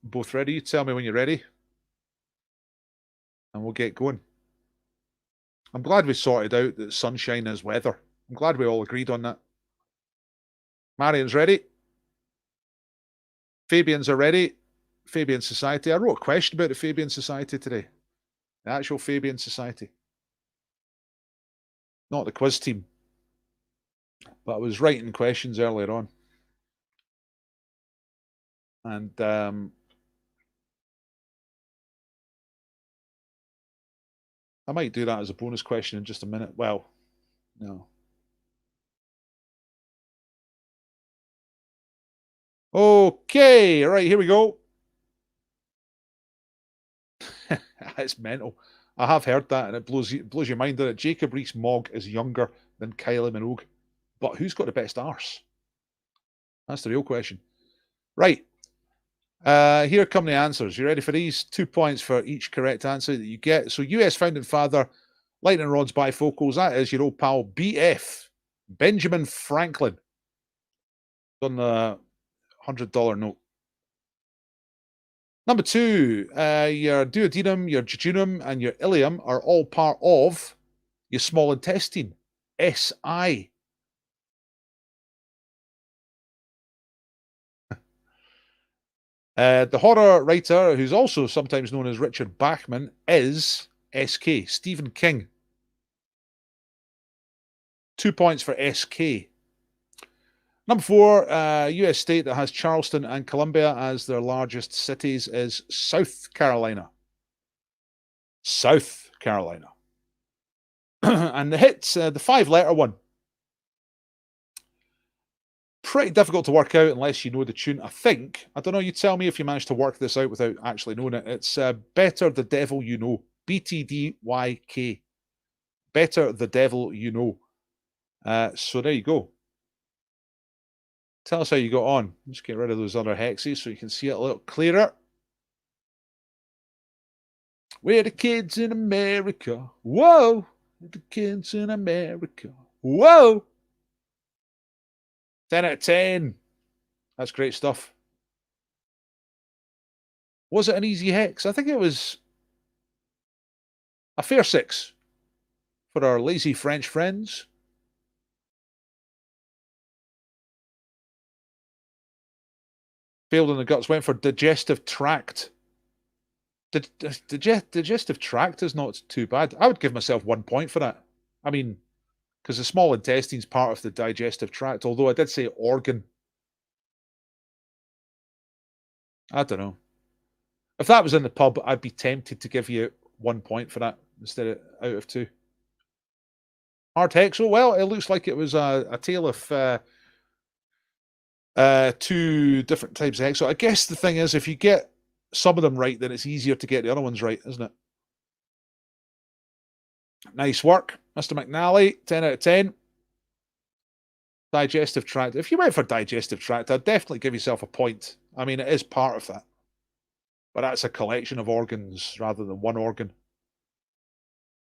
both ready. You tell me when you're ready. And we'll get going. I'm glad we sorted out that sunshine is weather. I'm glad we all agreed on that. Marion's ready. Fabian's are ready. Fabian Society. I wrote a question about the Fabian Society today. The actual Fabian Society. Not the quiz team. But I was writing questions earlier on. And I might do that as a bonus question in just a minute. Well, no. Okay, all right, here we go. It's mental. I have heard that, and it blows your mind that Jacob Rees-Mogg is younger than Kylie Minogue. But who's got the best arse? That's the real question. Right. Here come the answers. You ready for these? 2 points for each correct answer that you get. So, US founding father, lightning rods bifocals. That is your old pal BF, Benjamin Franklin. On the $100 note. Number 2, your duodenum, your jejunum, and your ileum are all part of your small intestine. SI. The horror writer, who's also sometimes known as Richard Bachman, is SK, Stephen King. 2 points for SK. Number 4, US state that has Charleston and Columbia as their largest cities is South Carolina. South Carolina. And the hits, the 5-letter one. Pretty difficult to work out unless you know the tune, I think. I don't know, you tell me if you managed to work this out without actually knowing it. It's Better the Devil You Know. BTDYK. Better the Devil You Know. So there you go. Tell us how you got on. Just get rid of those other hexes so you can see it a little clearer. We're the kids in America. Whoa! We're the kids in America. Whoa! 10 out of 10. That's great stuff. Was it an easy hex? I think it was a fair 6 for our lazy French friends. Failed in the guts, went for digestive tract. Digestive tract is not too bad. I would give myself 1 point for that. I mean, because the small intestine's part of the digestive tract, although I did say organ. I don't know. If that was in the pub, I'd be tempted to give you 1 point for that instead of out of 2. Hard hex. Oh, well, it looks like it was a tale of 2 different types of hex. So I guess the thing is, if you get some of them right, then it's easier to get the other ones right, isn't it? Nice work, Mr. McNally. 10 out of 10. Digestive tract. If you went for digestive tract, I'd definitely give yourself a point. I mean, it is part of that. But that's a collection of organs rather than one organ.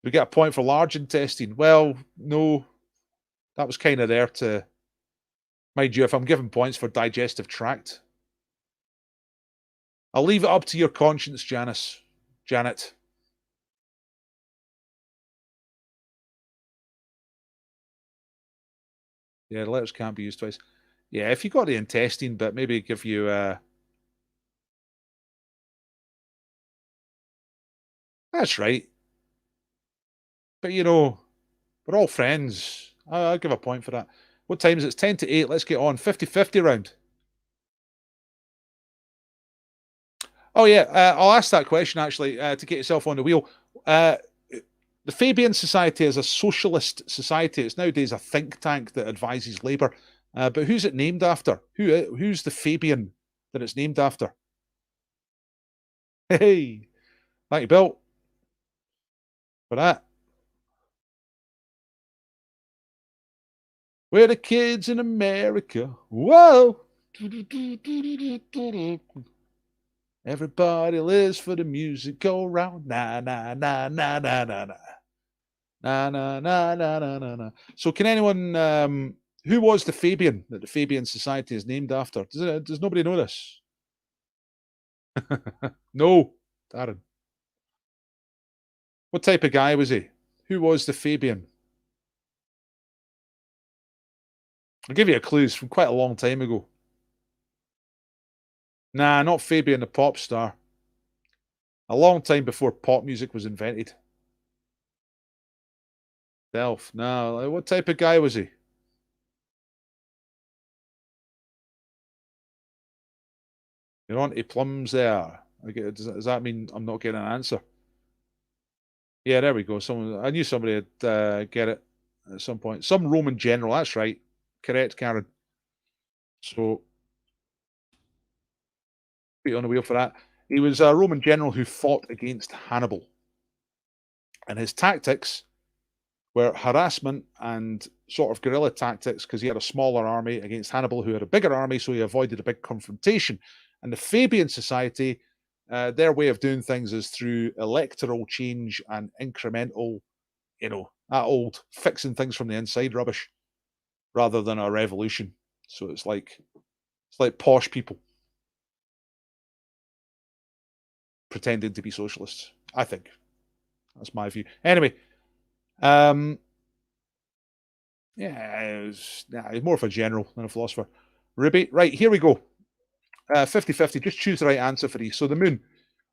We get a point for large intestine. Well, no. That was kind of there to... Mind you, if I'm giving points for digestive tract, I'll leave it up to your conscience, Janet. Yeah, the letters can't be used twice. Yeah, if you got the intestine bit, maybe give you... That's right. But, you know, we're all friends. I'll give a point for that. What time is it? It's 10 to 8. Let's get on. 50-50 round. Oh, yeah. I'll ask that question, actually, to get yourself on the wheel. The Fabian Society is a socialist society. It's nowadays a think tank that advises Labour. But who's it named after? Who's the Fabian that it's named after? Hey, thank you, Bill, for that. We're the kids in America. Whoa. Everybody lives for the music. Go round. Na, na, na, na, na, na, na. Na, na, na, na, na, na, na. So can anyone, who was the Fabian that the Fabian Society is named after? Does nobody know this? No, Darren. What type of guy was he? Who was the Fabian? I'll give you a clue. It's from quite a long time ago. Nah, not Fabian the pop star. A long time before pop music was invented. Delph. No, what type of guy was he? You're on to plums there. Does that mean I'm not getting an answer? Yeah, there we go. I knew somebody would get it at some point. Some Roman general. That's right. Correct, Karen. So, put you on the wheel for that. He was a Roman general who fought against Hannibal. And his tactics were harassment and sort of guerrilla tactics because he had a smaller army against Hannibal, who had a bigger army, so he avoided a big confrontation. And the Fabian Society, their way of doing things is through electoral change and incremental, that old fixing things from the inside rubbish, rather than a revolution. So it's like posh people pretending to be socialists, I think. That's my view. Anyway, yeah, he's more of a general than a philosopher. Ruby, right, here we go. 50-50, just choose the right answer for these. So the moon.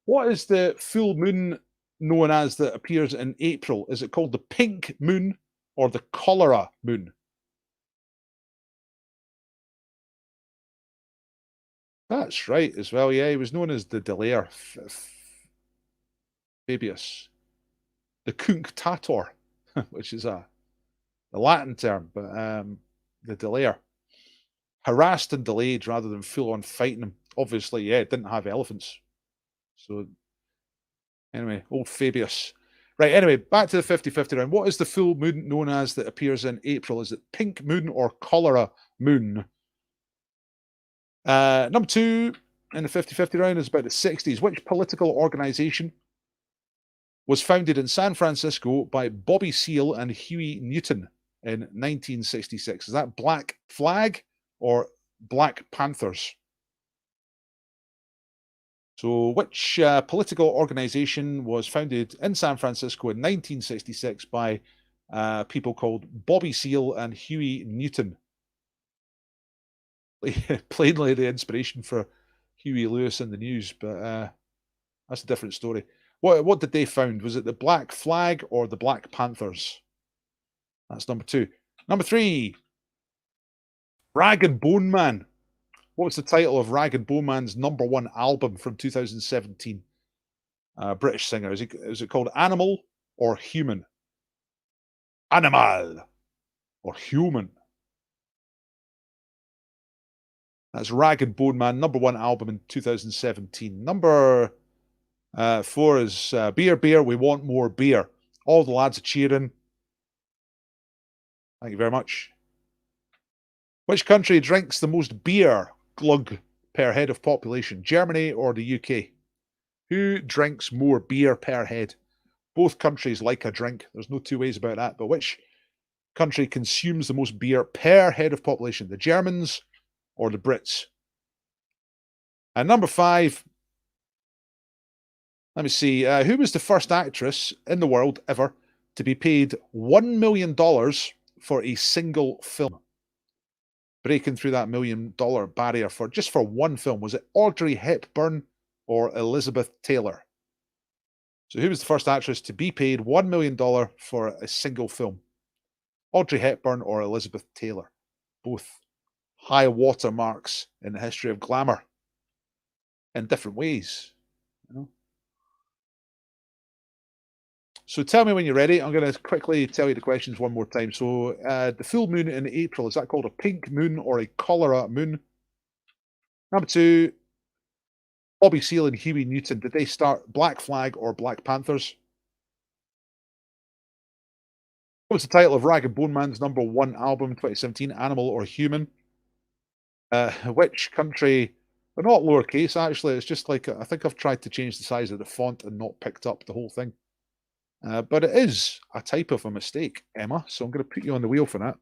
What is the full moon known as that appears in April? Is it called the pink moon or the cholera moon? That's right as well, yeah. He was known as the Delaire Fabius. The Cunctator, which is a Latin term, but the Delaire. Harassed and delayed rather than full on fighting them. Obviously, yeah, it didn't have elephants. So, anyway, old Fabius. Right, anyway, back to the 50-50 round. What is the full moon known as that appears in April? Is it pink moon or cholera moon? Number 2 in the 50-50 round is about the 60s. Which political organization was founded in San Francisco by Bobby Seale and Huey Newton in 1966? Is that Black Flag or Black Panthers? So which political organization was founded in San Francisco in 1966 by people called Bobby Seale and Huey Newton? Plainly the inspiration for Huey Lewis in the News, but that's a different story. What did they found? Was it the Black Flag or the Black Panthers? That's number 2. Number 3, Rag and Bone Man. What was the title of Rag and Bone Man's #1 album from 2017? British singer. Is it called Animal or Human? Animal or Human? That's Rag and Bone Man, #1 album in 2017. Number 4 is Beer, Beer, We Want More Beer. All the lads are cheering. Thank you very much. Which country drinks the most beer, glug, per head of population? Germany or the UK? Who drinks more beer per head? Both countries like a drink. There's no two ways about that. But which country consumes the most beer per head of population? The Germans or the Brits? And number 5, let me see. Who was the first actress in the world ever to be paid $1 million for a single film? Breaking through that $1 million barrier for one film. Was it Audrey Hepburn or Elizabeth Taylor? So who was the first actress to be paid $1 million for a single film? Audrey Hepburn or Elizabeth Taylor? Both high watermarks in the history of glamour in different ways. So tell me when you're ready. I'm going to quickly tell you the questions one more time. So the full moon in April, is that called a pink moon or a cholera moon? Number 2, Bobby Seale and Huey Newton, did they start Black Flag or Black Panthers? What was the title of Rag and Bone Man's #1 album in 2017, Animal or Human? Which country, but not lowercase actually, it's just like, I think I've tried to change the size of the font and not picked up the whole thing. But it is a type of a mistake, Emma, so I'm going to put you on the wheel for that.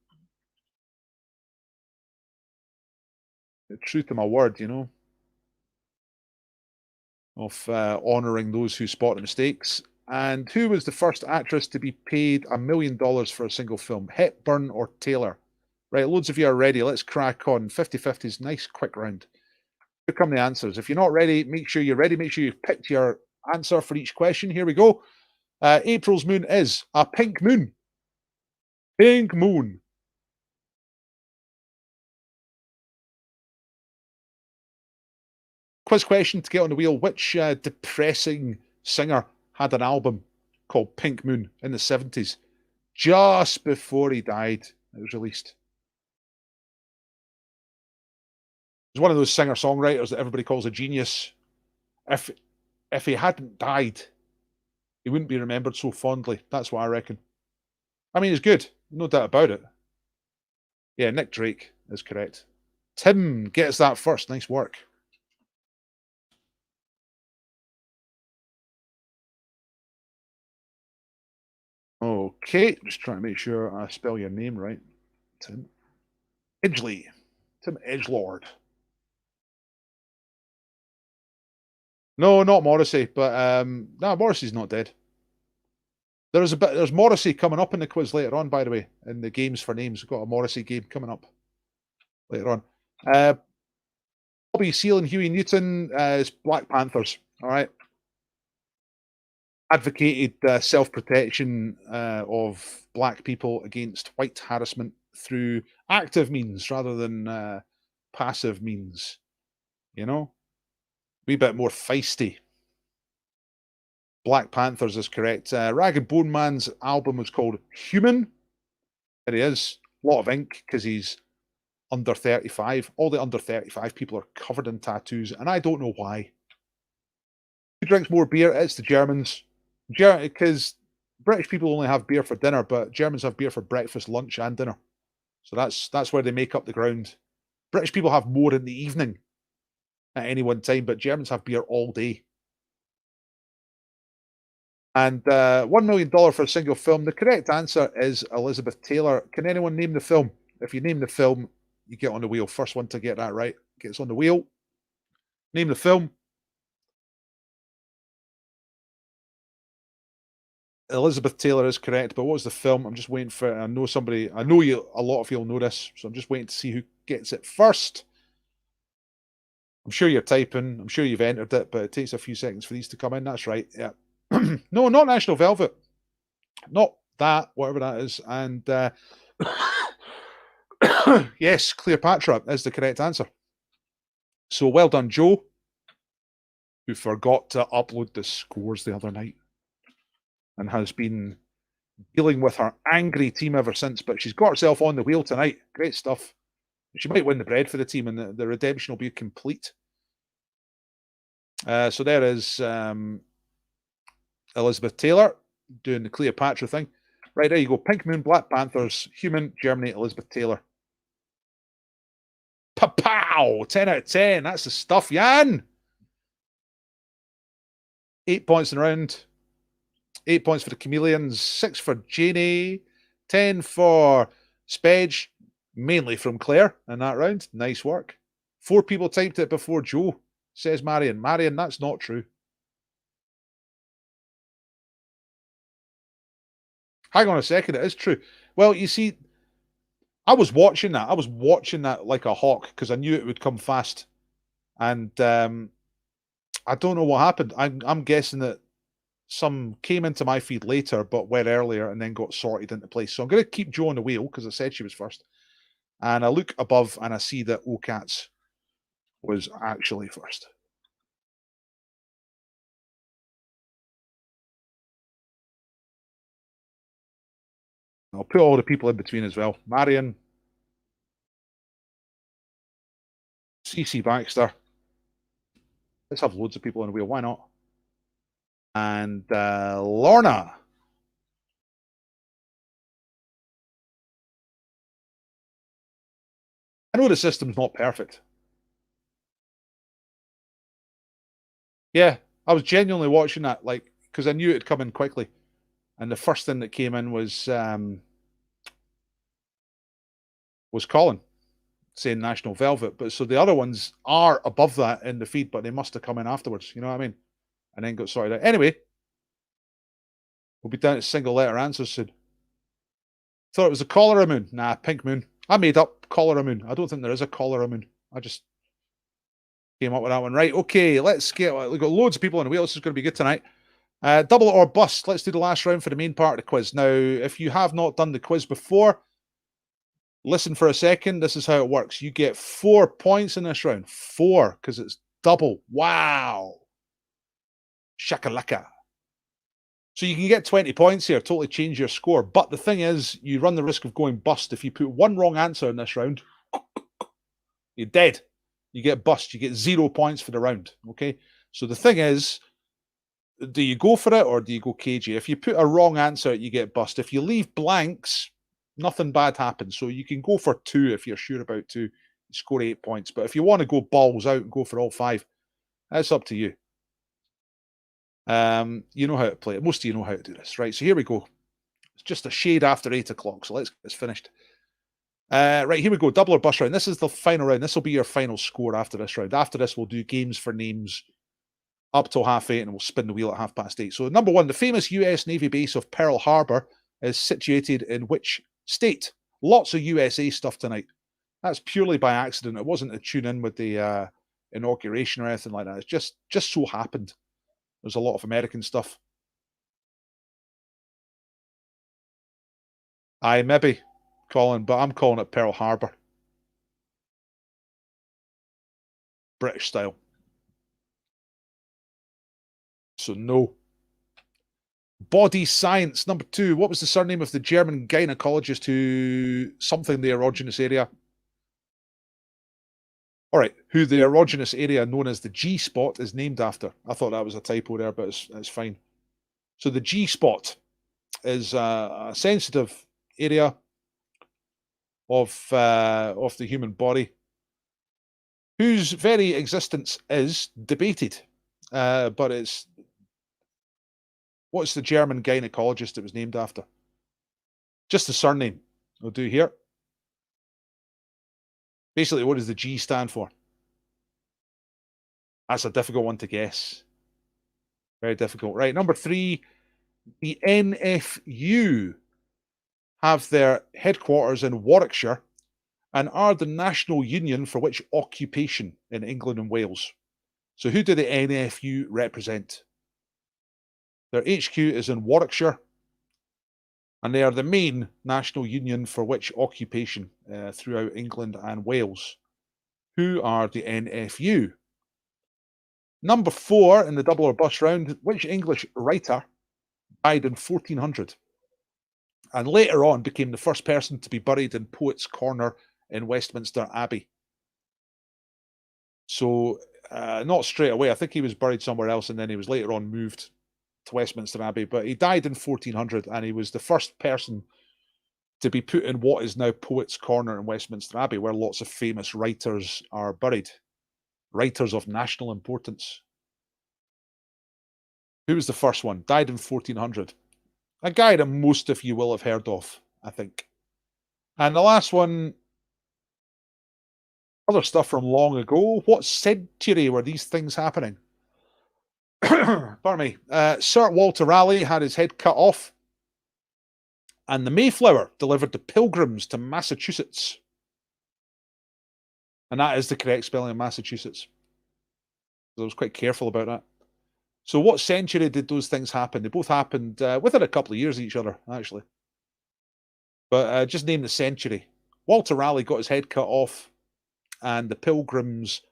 The truth to my word, you know, of honouring those who spot the mistakes. And who was the first actress to be paid $1 million for a single film, Hepburn or Taylor? Right, loads of you are ready. Let's crack on. 50-50s, nice quick round. Here come the answers. If you're not ready, make sure you're ready. Make sure you've picked your answer for each question. Here we go. April's moon is a pink moon. Pink moon. Quiz question to get on the wheel. Which depressing singer had an album called Pink Moon in the 70s? Just before he died, it was released. He's one of those singer-songwriters that everybody calls a genius. If he hadn't died, he wouldn't be remembered so fondly. That's what I reckon. I mean, he's good, no doubt about it. Yeah, Nick Drake is correct. Tim gets that first. Nice work. Okay, just trying to make sure I spell your name right. Tim Edgley. Tim Edgelord. No, not Morrissey, but no, Morrissey's not dead. There's Morrissey coming up in the quiz later on, by the way, in the games for names. We've got a Morrissey game coming up later on. Bobby Seale and Huey Newton is Black Panthers. All right. Advocated self-protection of black people against white harassment through active means rather than passive means. You know, a wee bit more feisty. Black Panthers is correct. Rag and Bone Man's album was called Human. There he is. A lot of ink because he's under 35. All the under 35 people are covered in tattoos, and I don't know why. Who drinks more beer? It's the Germans. Because British people only have beer for dinner, but Germans have beer for breakfast, lunch, and dinner. So that's where they make up the ground. British people have more in the evening at any one time, but Germans have beer all day. And $1 million for a single film. The correct answer is Elizabeth Taylor. Can anyone name the film? If you name the film, you get on the wheel. First one to get that right gets on the wheel. Name the film. Elizabeth Taylor is correct, but what was the film? I'm just waiting for it. I know you, a lot of you will know this, so I'm just waiting to see who gets it first. I'm sure you're typing. I'm sure you've entered it, but it takes a few seconds for these to come in. That's right. Yeah. No, not National Velvet. Not that, whatever that is. And yes, Cleopatra is the correct answer. So well done, Joe, who forgot to upload the scores the other night and has been dealing with her angry team ever since, but she's got herself on the wheel tonight. Great stuff. She might win the bread for the team, and the redemption will be complete. So there is Elizabeth Taylor doing the Cleopatra thing. Right, there you go. Pink Moon, Black Panthers, Human, Germany, Elizabeth Taylor. Pa-pow! 10 out of 10. That's the stuff, Jan. 8 points in the round. 8 points for the Chameleons. 6 for Janie. 10 for Spedge, mainly from Claire in that round. Nice work. 4 people typed it before Joe, says Marion. Marion, that's not true. Hang on a second, it is true. Well, you see, I was watching that. I was watching that like a hawk because I knew it would come fast. And I don't know what happened. I'm guessing that some came into my feed later, but went earlier and then got sorted into place. So I'm going to keep Jo on the wheel because I said she was first. And I look above and I see that OCATS was actually first. I'll put all the people in between as well. Marion, CC Baxter. Let's have loads of people on the wheel. Why not? And Lorna. I know the system's not perfect. Yeah, I was genuinely watching that, like, because I knew it'd come in quickly. And the first thing that came in was Colin saying National Velvet. But so the other ones are above that in the feed, but they must have come in afterwards. You know what I mean? And then got sorted out. Anyway, we'll be down to single letter answers soon. Thought it was a cholera moon. Nah, pink moon. I made up cholera moon. I don't think there is a cholera moon. I just came up with that one. Right, okay, let's get... We've got loads of people on the wheel. This is going to be good tonight. Double or bust. Let's do the last round for the main part of the quiz. Now, if you have not done the quiz before, listen for a second. This is how it works. You get 4 points in this round. 4, because it's double. Wow. Shakalaka. So you can get 20 points here, totally change your score. But the thing is, you run the risk of going bust. If you put one wrong answer in this round, you're dead. You get bust. You get 0 points for the round. Okay? So the thing is, do you go for it or do you go cagey? If you put a wrong answer, you get bust. If you leave blanks, nothing bad happens. So you can go for 2 if you're sure about 2. You score 8 points. But if you want to go balls out and go for all 5, that's up to you. You know how to play it. Most of you know how to do this, right? So here we go. It's just a shade after 8 o'clock, so let's get this finished. Right, here we go. Double or bust round. This is the final round. This will be your final score after this round. After this, we'll do games for names up till 8:30, and we'll spin the wheel at 8:30. So number 1, the famous US Navy base of Pearl Harbor is situated in which state? Lots of USA stuff tonight. That's purely by accident. It wasn't to tune in with the inauguration or anything like that. It's just so happened. There's a lot of American stuff. Aye, maybe, Colin, but I'm calling it Pearl Harbor. British style. So no. Body science, number 2. What was the surname of the German gynecologist who something the erogenous area? All right, who the erogenous area known as the G-spot is named after. I thought that was a typo there, but it's fine. So the G-spot is a sensitive area of the human body whose very existence is debated. But it's... What's the German gynecologist it was named after? Just the surname we'll do here. Basically, what does the G stand for? That's a difficult one to guess. Very difficult. Right, number 3, the NFU have their headquarters in Warwickshire and are the national union for which occupation in England and Wales? So who do the NFU represent? Their HQ is in Warwickshire, and they are the main national union for which occupation throughout England and Wales. Who are the NFU? Number 4 in the double or bust round, which English writer died in 1400 and later on became the first person to be buried in Poets' Corner in Westminster Abbey? So not straight away. I think he was buried somewhere else and then he was later on moved to Westminster Abbey, but he died in 1400 and he was the first person to be put in what is now Poets' Corner in Westminster Abbey, where lots of famous writers are buried. Writers of national importance. Who was the first one? Died in 1400. A guy that most of you will have heard of, I think. And the last one, other stuff from long ago. What century were these things happening? Pardon me. Sir Walter Raleigh had his head cut off, and the Mayflower delivered the Pilgrims to Massachusetts. And that is the correct spelling of Massachusetts. I was quite careful about that. So what century did those things happen? They both happened within a couple of years of each other, actually. But just name the century. Walter Raleigh got his head cut off, and the Pilgrims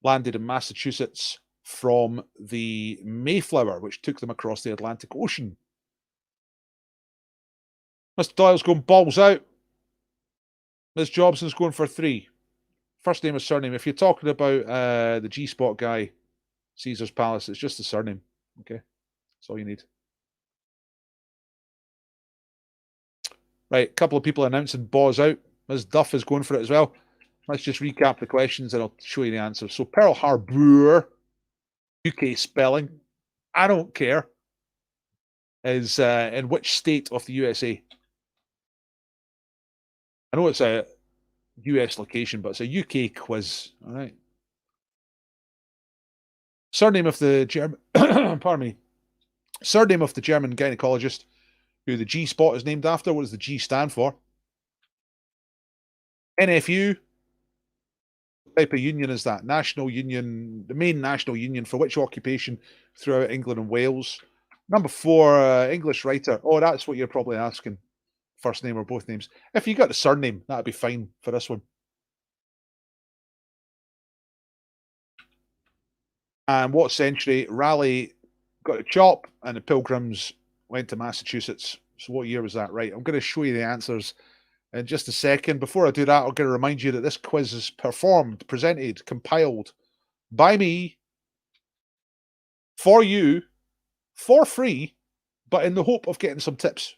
landed in Massachusetts from the Mayflower, which took them across the Atlantic Ocean. Mr. Doyle's going balls out. Ms. Jobson's going for 3. First name or surname. If you're talking about the G-Spot guy, Caesar's Palace, it's just the surname. Okay, that's all you need. Right, a couple of people announcing Boz out. Ms. Duff is going for it as well. Let's just recap the questions and I'll show you the answers. So Pearl Harbor, UK spelling, I don't care, is in which state of the USA? I know it's a US location, but it's a UK quiz. All right. Surname of the German, pardon me. Surname of the German gynecologist who the G spot is named after. What does the G stand for? NFU. What type of union is that? National Union, the main national union for which occupation throughout England and Wales? Number 4, English writer. Oh, that's what you're probably asking. First name or both names. If you got the surname, that'd be fine for this one. And what century? Raleigh got a chop and the Pilgrims went to Massachusetts. So what year was that? Right. I'm going to show you the answers in just a second. Before I do that, I'm going to remind you that this quiz is performed, presented, compiled by me for you for free, but in the hope of getting some tips.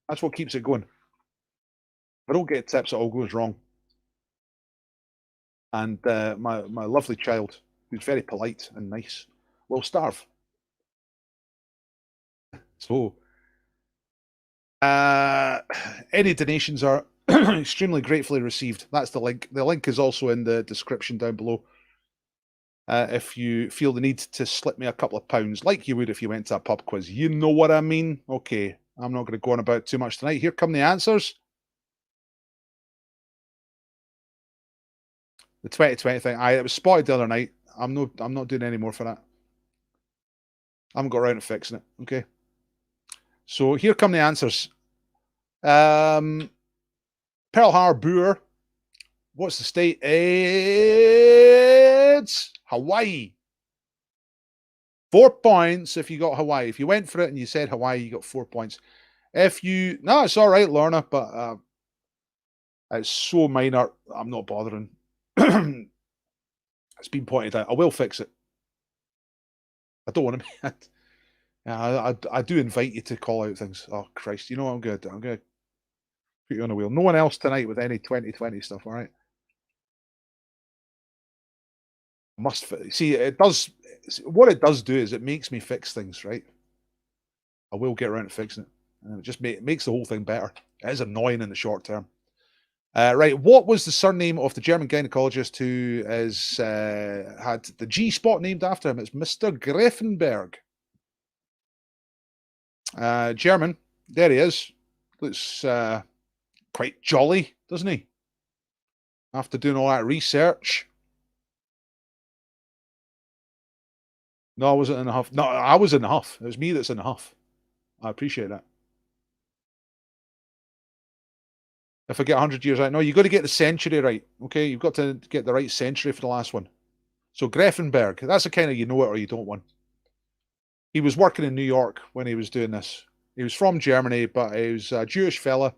That's what keeps it going. If I don't get tips, it all goes wrong. And my lovely child, who's very polite and nice, will starve. So, any donations are extremely gratefully received. That's the link. The link is also in the description down below. If you feel the need to slip me a couple of pounds, like you would if you went to a pub quiz, you know what I mean? Okay, I'm not going to go on about too much tonight. Here come the answers. The 2020 thing, it was spotted the other night. I'm not doing any more for that. I haven't got around to fixing it. Okay. So here come the answers. Pearl Harbor. What's the state? It's Hawaii. 4 points if you got Hawaii. If you went for it and you said Hawaii, you got 4 points. If you... No, it's all right, Lorna, but it's so minor, I'm not bothering. It's been pointed out. I will fix it. I don't want to be... I do invite you to call out things. Oh, Christ. You know what I'm going to do? I'm going to put you on a wheel. No one else tonight with any 2020 stuff, all right? Must see, it does... What it does do is it makes me fix things, right? I will get around to fixing it. And it just makes the whole thing better. It is annoying in the short term. Right, what was the surname of the German gynecologist who is had the G spot named after him? It's Mr. Greffenberg. German. There he is. Looks quite jolly, doesn't he? After doing all that research. No, I wasn't in a huff. No, I was in a huff. It was me that's in a huff. I appreciate that. If I get 100 years right, no, you've got to get the century right. Okay, you've got to get the right century for the last one. So Greffenberg, that's the kind of you know it or you don't one. He was working in New York when he was doing this. He was from Germany, but he was a Jewish fella.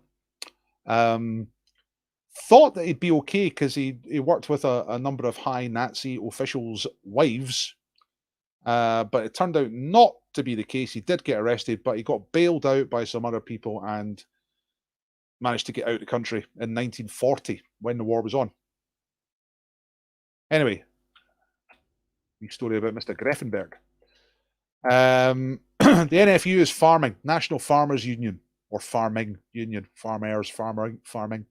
Thought that he'd be okay because he worked with a number of high Nazi officials' wives. But it turned out not to be the case. He did get arrested, but he got bailed out by some other people and managed to get out of the country in 1940 when the war was on. Anyway, the story about Mr. Greffenberg. The NFU is farming, National Farmers Union, or farming union, farmers, farming.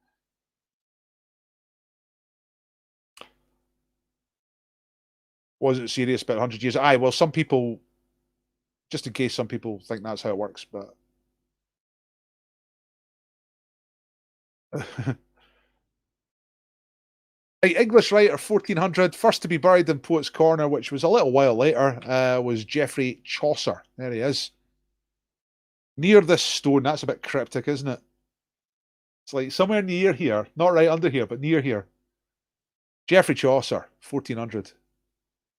Was it serious about 100 years? Aye, well, some people, just in case some people think that's how it works, but English writer 1400, first to be buried in Poets' Corner, which was a little while later, was Geoffrey Chaucer. There he is. Near this stone. That's a bit cryptic, isn't it? It's like somewhere near here, not right under here, but near here. Geoffrey Chaucer, 1400.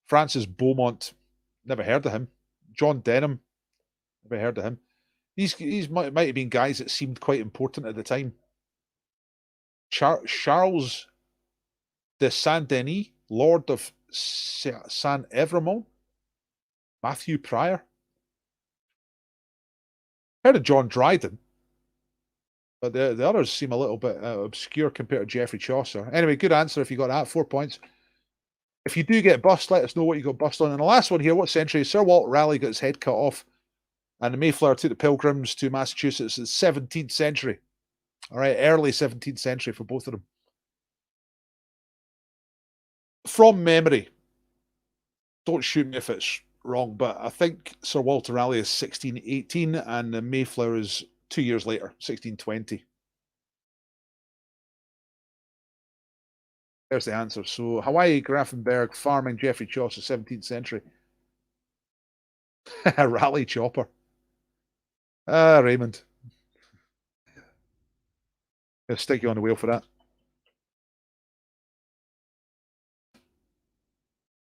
Francis Beaumont, never heard of him. John Denham, never heard of him. These might have been guys that seemed quite important at the time. Charles de Saint Denis, Lord of Saint Evremont, Matthew Prior. Heard of John Dryden, but the others seem a little bit obscure compared to Geoffrey Chaucer. Anyway, good answer if you got that. 4 points. If you do get bust, let us know what you got bust on. And the last one here, what century? Sir Walter Raleigh got his head cut off, and the Mayflower took the Pilgrims to Massachusetts in the 17th century. All right, early 17th century for both of them. From memory, don't shoot me if it's wrong, but I think Sir Walter Raleigh is 1618 and the Mayflower is 2 years later, 1620. There's the answer. So Hawaii, Grafenberg, farming, Geoffrey Chaucer, 17th century. Raleigh chopper. Raymond. I'll stick you on the wheel for that.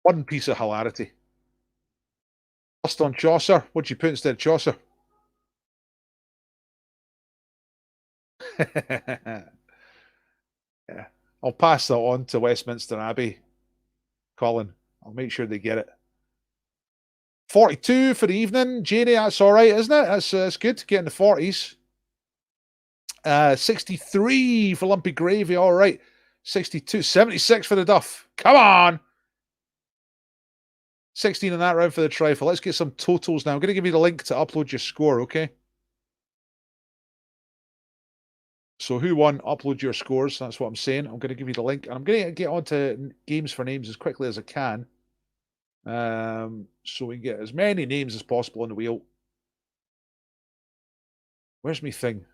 One piece of hilarity. Bust on Chaucer. What'd you put instead of Chaucer? Yeah. I'll pass that on to Westminster Abbey, Colin. I'll make sure they get it. 42 for the evening. Janie, that's all right, isn't it? That's good. Get in the 40s. 63 for Lumpy Gravy. All right. 62. 76 for the Duff. Come on. 16 in that round for the trifle. Let's get some totals now. I'm going to give you the link to upload your score, okay? So who won? Upload your scores. That's what I'm saying. I'm going to give you the link. And I'm going to get on to games for names as quickly as I can. So we can get as many names as possible on the wheel. Where's my thing?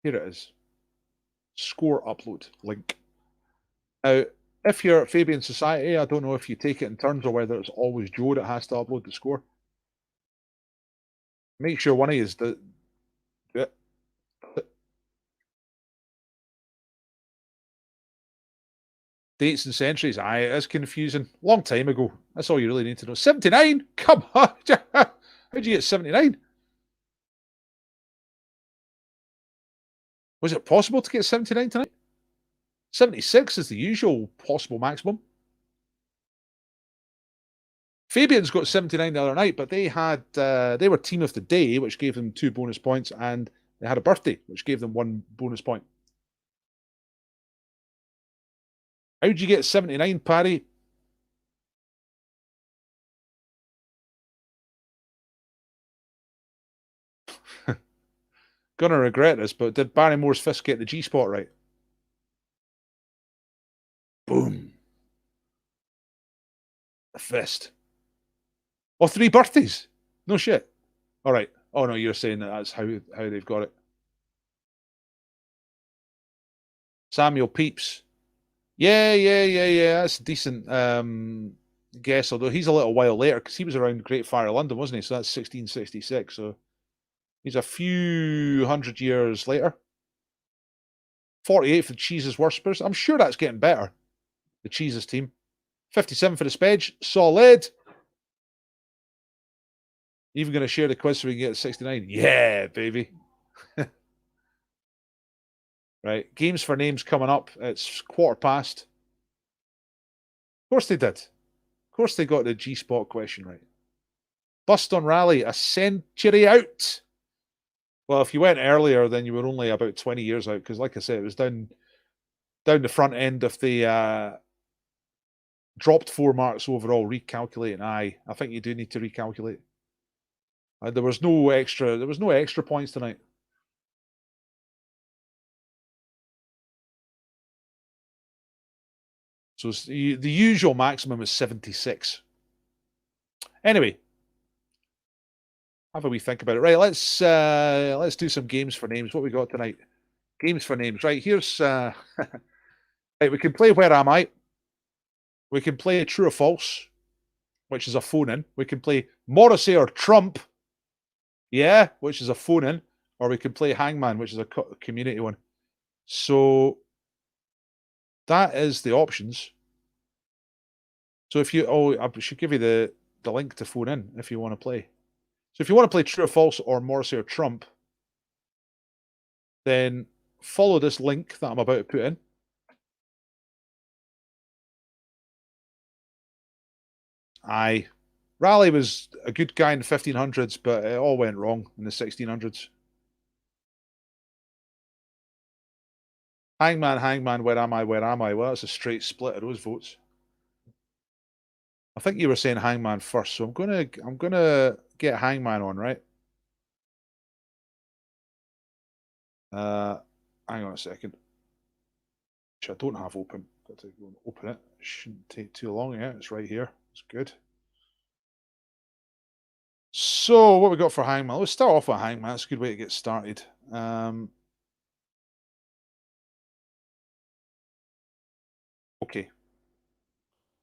Here it is. Score upload link. Now, if you're at Fabian Society, I don't know if you take it in turns or whether it's always Joe that has to upload the score. Make sure one of you is the dates and centuries. Aye, it is confusing. Long time ago. That's all you really need to know. 79? Come on. How'd you get 79? Was it possible to get 79 tonight? 76 is the usual possible maximum. Fabian's got 79 the other night, but they were team of the day, which gave them 2 bonus points, and they had a birthday, which gave them 1 bonus point. How'd you get 79, Paddy? Gonna regret this, but did Barrymore's fist get the G spot right? Boom. A fist. Oh, 3 birthdays. No shit. All right. Oh no, you're saying that's how they've got it. Samuel Pepys. Yeah. That's a decent guess, although he's a little while later because he was around Great Fire of London, wasn't he? So that's 1666. So he's a few hundred years later. 48 for the Cheeses Worshippers. I'm sure that's getting better. The Cheeses team. 57 for the Spedge. Solid. Even going to share the quiz so we can get 69. Yeah, baby. Right. Games for names coming up. It's 15:15. Of course they did. Of course they got the G-spot question right. Bust on Raleigh, a century out. Well, if you went earlier, then you were only about 20 years out, because like I said, it was down the front end of the dropped 4 marks overall, recalculating. I think you do need to recalculate. There was no extra points tonight. So the usual maximum is 76. Anyway, have a wee think about it. Right, let's do some games for names. What we got tonight? Games for names. Right, here's right, we can play Where Am I? We can play True or False, which is a phone in. We can play Morrissey or Trump, yeah, which is a phone in, or we can play Hangman, which is a community one. So that is the options. So if you, I should give you the the link to phone in if you want to play. So if you want to play True or False or Morrissey or Trump, then follow this link that I'm about to put in. Aye. Raleigh was a good guy in the 1500s, but it all went wrong in the 1600s. Hangman, Hangman, where am I, where am I? Well, that's a straight split of those votes. I think you were saying Hangman first, so I'm gonna get Hangman on, right? Hang on a second. Which I don't have open. Got to go and open it. It shouldn't take too long. Yeah, it's right here. It's good. So what we got for Hangman? Let's start off with Hangman. That's a good way to get started. Okay.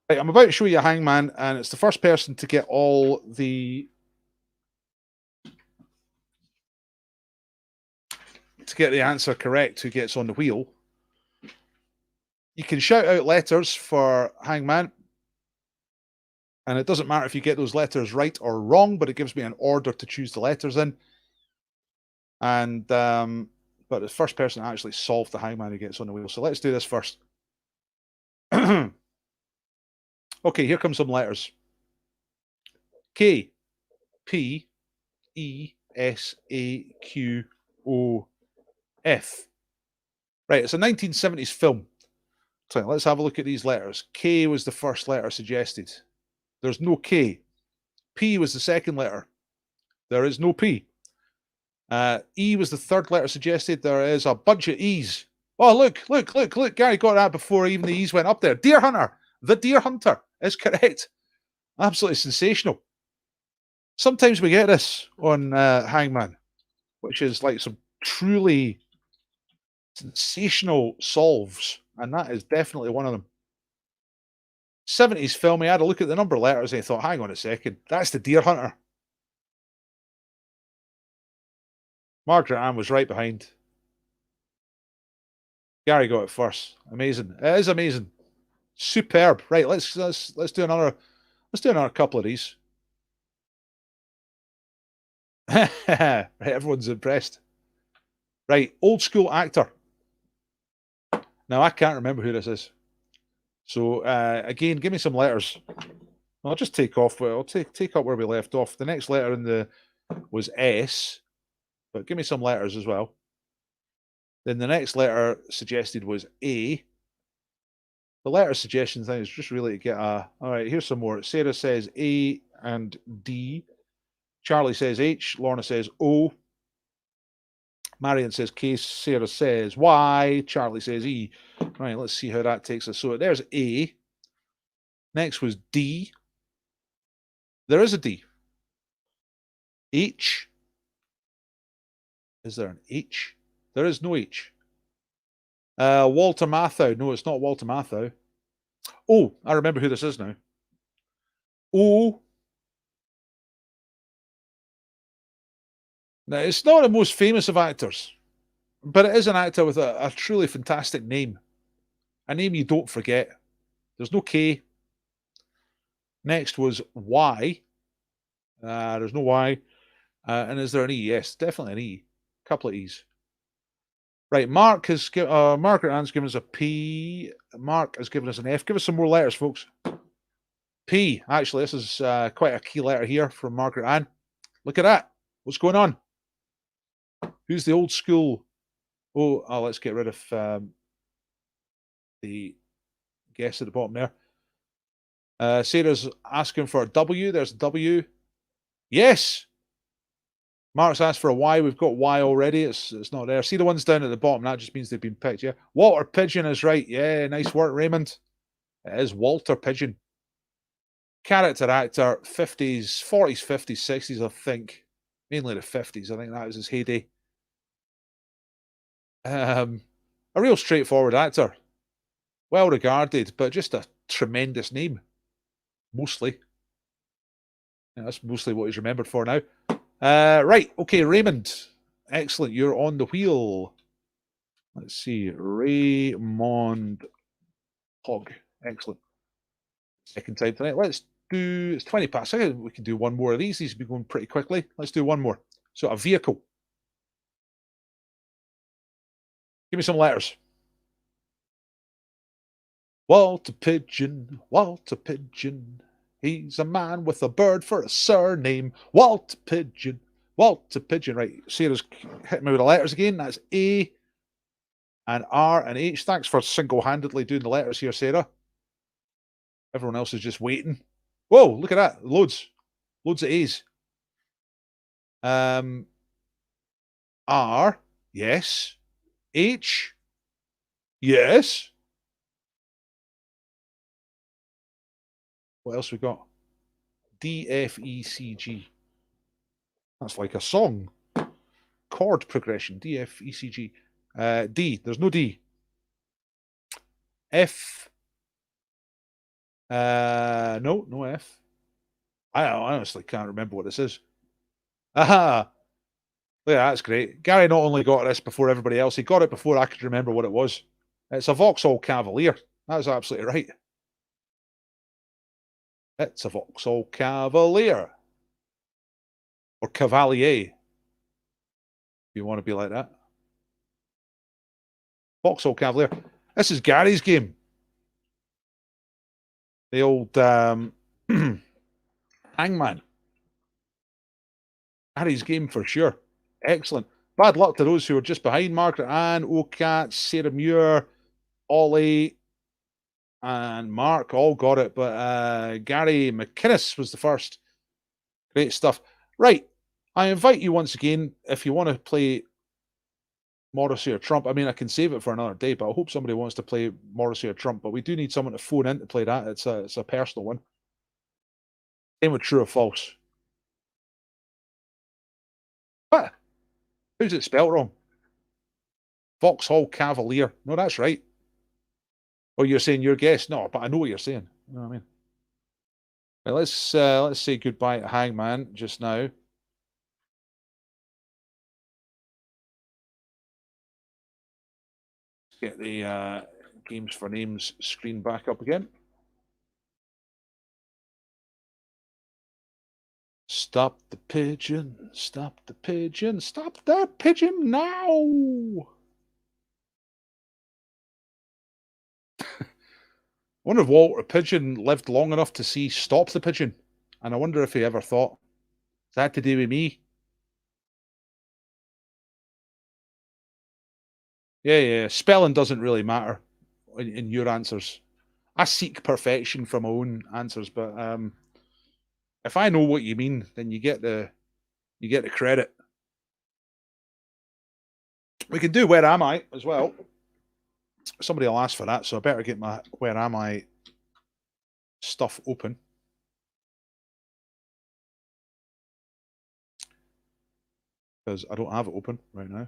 Right, I'm about to show you a Hangman, and it's the first person to get all the answer correct who gets on the wheel. You can shout out letters for Hangman, and it doesn't matter if you get those letters right or wrong, but it gives me an order to choose the letters in. And but the first person to actually solve the Hangman who gets on the wheel. So let's do this first. Okay, here come some letters. K, P, E, S, A, Q, O, F. Right, it's a 1970s film. So let's have a look at these letters. K was the first letter suggested. There's no K. P was the second letter. There is no P. E was the third letter suggested. There is a bunch of E's. Oh, look. Gary got that before even the E's went up there. Deer Hunter. The Deer Hunter is correct. Absolutely sensational. Sometimes we get this on Hangman, which is like some truly sensational solves, and that is definitely one of them. 70s film, he had a look at the number of letters and he thought, hang on a second, that's the Deer Hunter. Margaret Ann was right behind. Gary got it first. Amazing. It is amazing. Superb. Right, let's do another couple of these. Right, everyone's impressed. Right, old school actor. Now I can't remember who this is. So again, give me some letters. I'll just take off. I'll take up where we left off. The next letter in the was S, but give me some letters as well. Then the next letter suggested was A. The letter suggestion thing is just really to get a. All right, here's some more. Sarah says A and D. Charlie says H. Lorna says O. Marion says K. Sarah says Y. Charlie says E. Right, let's see how that takes us. So there's A. Next was D. There is a D. H. Is there an H? There is no H. Walter Matthau. No, it's not Walter Matthau. Oh, I remember who this is now. O. Now, it's not the most famous of actors, but it is an actor with a truly fantastic name. A name you don't forget. There's no K. Next was Y. There's no Y. And is there an E? Yes, definitely an E. A couple of E's. Right, Margaret Ann's given us a P. Mark has given us an F. Give us some more letters, folks. P. Actually, this is quite a key letter here from Margaret Ann. Look at that. What's going on? Who's the old school? Oh, let's get rid of the guess at the bottom there. Sarah's asking for a W. There's a W. Yes. Mark's asked for a Y. We've got Y already. It's not there. See the ones down at the bottom. That just means they've been picked. Yeah. Walter Pigeon is right. Yeah. Nice work, Raymond. It is Walter Pigeon. Character actor, 50s, 40s, 50s, 60s, I think. Mainly the 50s. I think that was his heyday. A real straightforward actor. Well regarded, but just a tremendous name. Mostly. Yeah, that's mostly what he's remembered for now. Right, okay, Raymond. Excellent, you're on the wheel. Let's see, Raymond Hogg. Excellent. Second time tonight. Let's do, it's 20 past. I think we can do one more of these. These will be going pretty quickly. Let's do one more. So a vehicle. Give me some letters. Walter Pigeon, Walter Pigeon. He's a man with a bird for a surname. Walter Pigeon, Walter Pigeon. Right, Sarah's hitting me with the letters again. That's A and R and H. Thanks for single-handedly doing the letters here, Sarah. Everyone else is just waiting. Whoa, look at that. Loads. Loads of A's. R, yes. H, yes. What else we got? D, F, E, C, G. That's like a song. Chord progression. D, F, E, C, G. D. There's no D. F. No, no F. I honestly can't remember what this is. Aha. Yeah, that's great. Gary not only got this before everybody else, he got it before I could remember what it was. It's a Vauxhall Cavalier. That's absolutely right. It's a Vauxhall Cavalier. Or Cavalier. If you want to be like that. Vauxhall Cavalier. This is Gary's game. The old Hangman. Gary's game for sure. Excellent. Bad luck to those who are just behind. Margaret Ann, Ocat, Sarah Muir, Ollie, and Mark all got it. But Gary McInnes was the first. Great stuff. Right. I invite you once again, if you want to play Morrissey or Trump. I mean, I can save it for another day, but I hope somebody wants to play Morrissey or Trump. But we do need someone to phone in to play that. It's a personal one. Same with true or false. What? How's it spelled wrong? Vauxhall Cavalier. No, that's right. Oh, you're saying your guess? No, but I know what you're saying. You know what I mean? Right, let's say goodbye to Hangman just now. Get the games for names screen back up again. Stop the pigeon, stop the pigeon, stop the pigeon now. I wonder if Walter Pigeon lived long enough to see Stop the Pigeon. And I wonder if he ever thought, is that to do with me? Yeah. Spelling doesn't really matter in your answers. I seek perfection from my own answers, but if I know what you mean, then you get the credit. We can do Where Am I as well. Somebody will ask for that, so I better get my Where Am I stuff open. Because I don't have it open right now.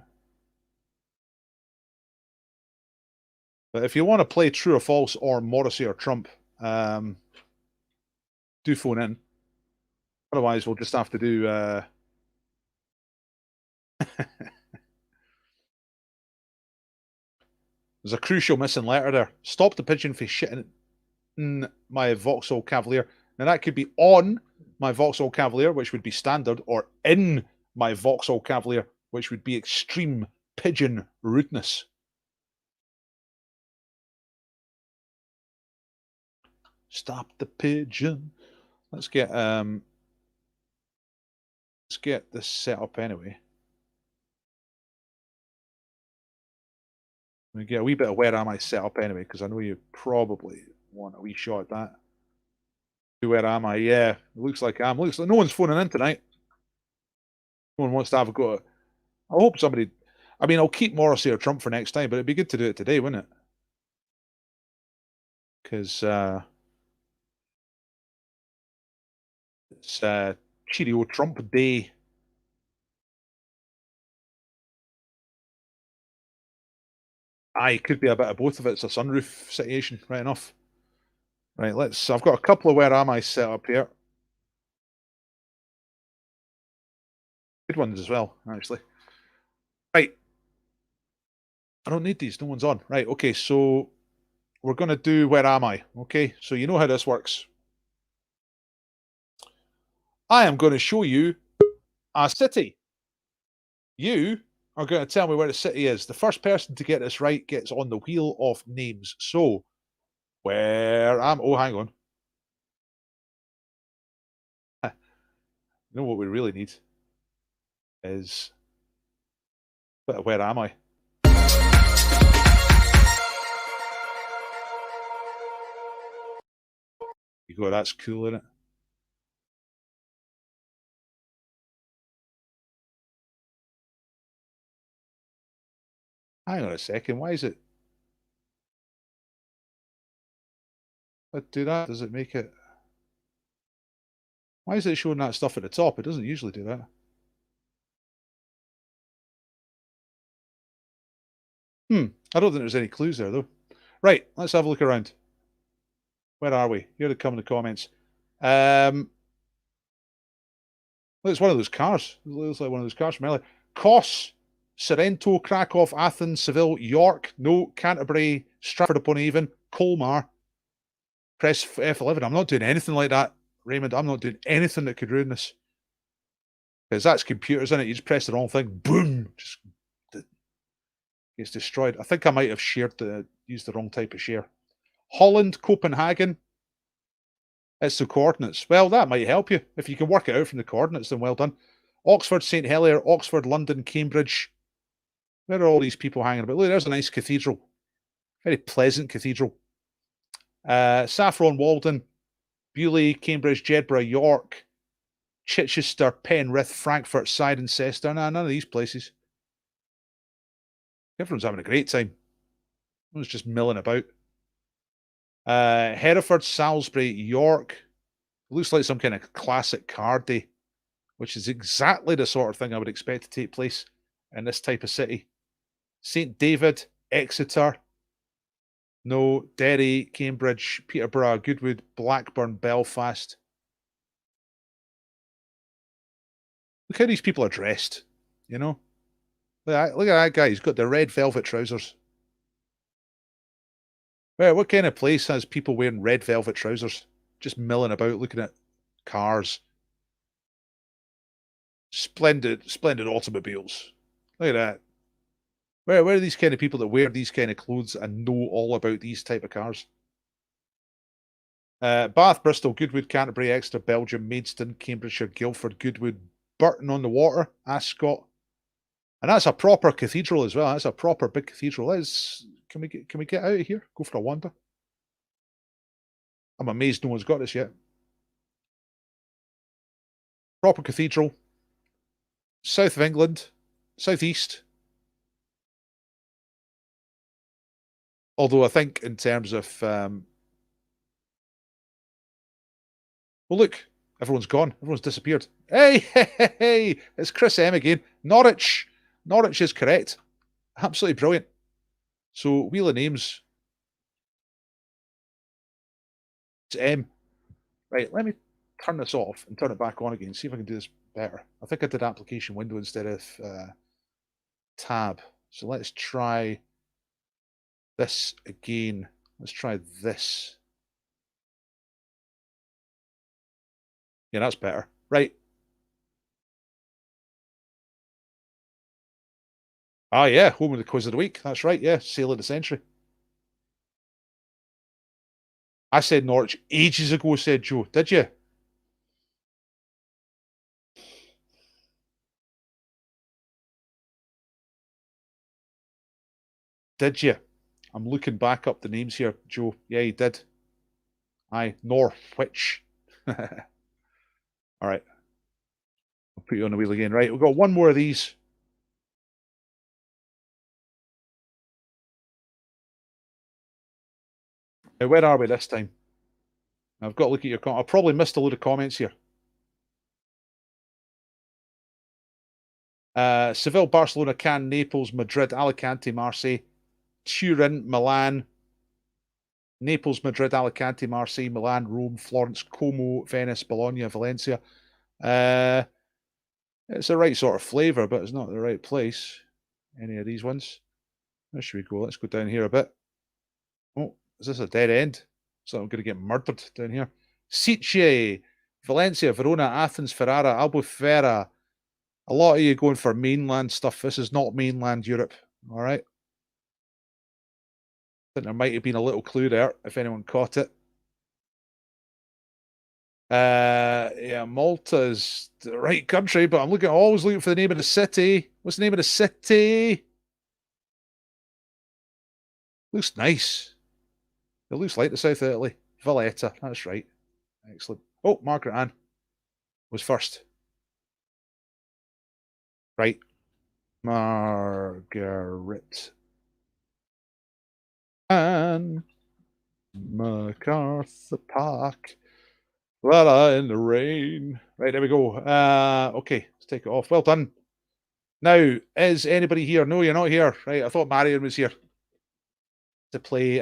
But if you want to play True or False or Morrissey or Trump, do phone in. Otherwise, we'll just have to do... There's a crucial missing letter there. Stop the pigeon for shitting in my Vauxhall Cavalier. Now, that could be on my Vauxhall Cavalier, which would be standard, or in my Vauxhall Cavalier, which would be extreme pigeon rudeness. Stop the pigeon. Let's get this set up anyway. We get a wee bit of Where Am I set up anyway, because I know you probably want a wee shot at that. Where am I? Yeah, it looks like I'm. Looks like no one's phoning in tonight. No one wants to have a go. I hope somebody. I mean, I'll keep Morrissey or Trump for next time, but it'd be good to do it today, wouldn't it? Because it's Cheerio Trump Day. Aye, it could be a bit of both of it. It's a sunroof situation, right enough. Right, let's. I've got a couple of Where Am I set up here. Good ones as well, actually. Right. I don't need these. No one's on. Right, okay, so we're going to do Where Am I? Okay, so you know how this works. I am going to show you a city. You are going to tell me where the city is. The first person to get this right gets on the wheel of names. So, where am... Oh, hang on. You know what we really need is... a bit of where am I? You go, that's cool, isn't it? Hang on a second. Why is it... Let's do that. Does it make it... Why is it showing that stuff at the top? It doesn't usually do that. I don't think there's any clues there, though. Right, let's have a look around. Where are we? Here to come in the comments. It's one of those cars. It looks like one of those cars from earlier. Kos, Sorrento, Krakow, Athens, Seville, York, no, Canterbury, Stratford-upon-Avon, Colmar. Press F11. I'm not doing anything like that, Raymond. I'm not doing anything that could ruin this. Because that's computers, isn't it? You just press the wrong thing, boom, just gets destroyed. I think I might have used the wrong type of share. Holland, Copenhagen. It's the coordinates. Well, that might help you. If you can work it out from the coordinates, then well done. Oxford, St. Helier, Oxford, London, Cambridge. Where are all these people hanging about? Look, there's a nice cathedral. Very pleasant cathedral. Saffron, Walden, Beaulieu, Cambridge, Jedburgh, York, Chichester, Penrith, Frankfurt, Cirencester. Nah, none of these places. Everyone's having a great time. Everyone's just milling about. Hereford, Salisbury, York. Looks like some kind of classic card day, which is exactly the sort of thing I would expect to take place in this type of city. St. David, Exeter. No, Derry, Cambridge, Peterborough, Goodwood, Blackburn, Belfast. Look how these people are dressed, you know? Look at that guy. He's got the red velvet trousers. Well, what kind of place has people wearing red velvet trousers? Just milling about, looking at cars. Splendid automobiles. Look at that. Where are these kind of people that wear these kind of clothes and know all about these type of cars? Bath, Bristol, Goodwood, Canterbury, Exeter, Belgium, Maidstone, Cambridgeshire, Guildford, Goodwood, Burton on the Water, Ascot. And that's a proper cathedral as well. That's a proper big cathedral. Can we get out of here? Go for a wander. I'm amazed no one's got this yet. Proper cathedral. South of England. Southeast. Although I think in terms of... well, look. Everyone's gone. Everyone's disappeared. Hey! It's Chris M again. Norwich. Norwich is correct. Absolutely brilliant. So, wheel of names. It's M. Right, let me turn this off and turn it back on again. See if I can do this better. I think I did application window instead of tab. So let's try this again. Let's try this. Yeah, that's better. Right. Ah, yeah, home of the quiz of the week. That's right, yeah, sale of the century. I said Norwich ages ago, said Joe. Did you? Did you? I'm looking back up the names here, Joe. Yeah, he did. Aye, Norwich. All right. I'll put you on the wheel again. Right, we've got one more of these. Now, where are we this time? I've got to look at your comment. I probably missed a load of comments here. Seville, Barcelona, Cannes, Naples, Madrid, Alicante, Marseille, Turin, Milan, Naples, Madrid, Alicante, Marseille, Milan, Rome, Florence, Como, Venice, Bologna, Valencia. It's the right sort of flavour, but it's not the right place. Any of these ones? Where should we go? Let's go down here a bit. Oh, is this a dead end? So I'm going to get murdered down here. Siche, Valencia, Verona, Athens, Ferrara, Albufeira. A lot of you going for mainland stuff. This is not mainland Europe. All right. I think there might have been a little clue there if anyone caught it. Yeah, Malta is the right country, but I'm always looking for the name of the city. What's the name of the city? Looks nice. It looks like the south of Italy. Valletta, that's right. Excellent. Oh, Margaret Ann was first. Right. Margaret Ann. MacArthur Park. Voila, in the rain. Right, there we go. Okay, let's take it off. Well done. Now, is anybody here? No, you're not here. Right, I thought Marion was here to play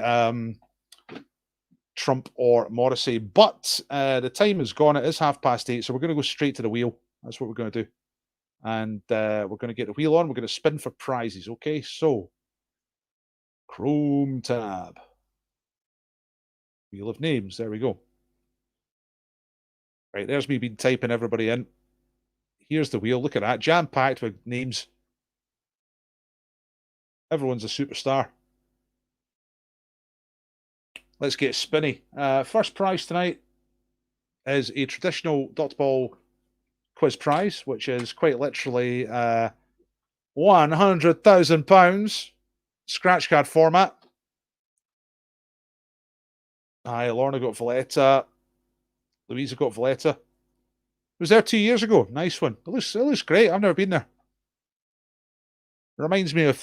Trump or Morrissey. But the time is gone. It is 8:30, so we're going to go straight to the wheel. That's what we're going to do. And we're going to get the wheel on. We're going to spin for prizes. Okay, so Chrome tab. Wheel of names. There we go. Right, there's me been typing everybody in. Here's the wheel. Look at that. Jam-packed with names. Everyone's a superstar. Let's get spinny. First prize tonight is a traditional Dot Ball quiz prize, which is quite literally £100,000. Scratch card format. Hi, Lorna got Valletta. Louisa got Valletta. It was there 2 years ago. Nice one. It looks great. I've never been there. It reminds me of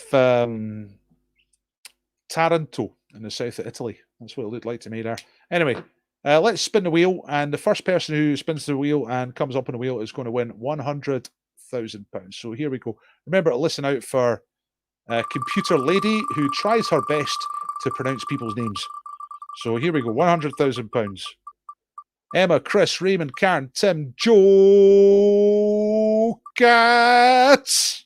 Taranto in the south of Italy. That's what it looked like to me there. Anyway, let's spin the wheel, and the first person who spins the wheel and comes up on the wheel is going to win £100,000. So here we go. Remember to listen out for Computer Lady, who tries her best to pronounce people's names. So here we go, £100,000. Emma, Chris, Raymond, Karen, Tim, Joe, Cats.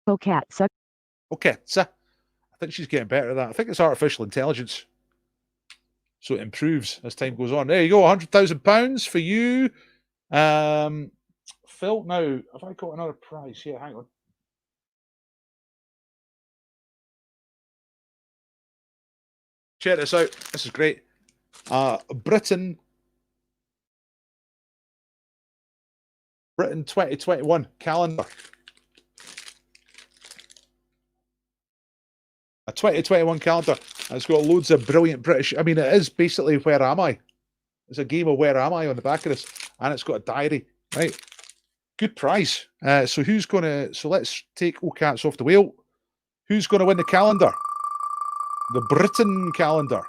Okatsa. Okatsa. I think she's getting better at that. I think it's artificial intelligence. So it improves as time goes on. There you go, £100,000 for you. Phil, now, have I got another prize here? Hang on. Check this out. This is great. Britain 2021 calendar. A 2021 calendar. It's got loads of brilliant British. I mean, it is basically Where Am I? It's a game of Where Am I on the back of this, and it's got a diary. Right. Good prize. So who's going to? So let's take Cats off the wheel. Who's going to win the calendar? The Britain calendar.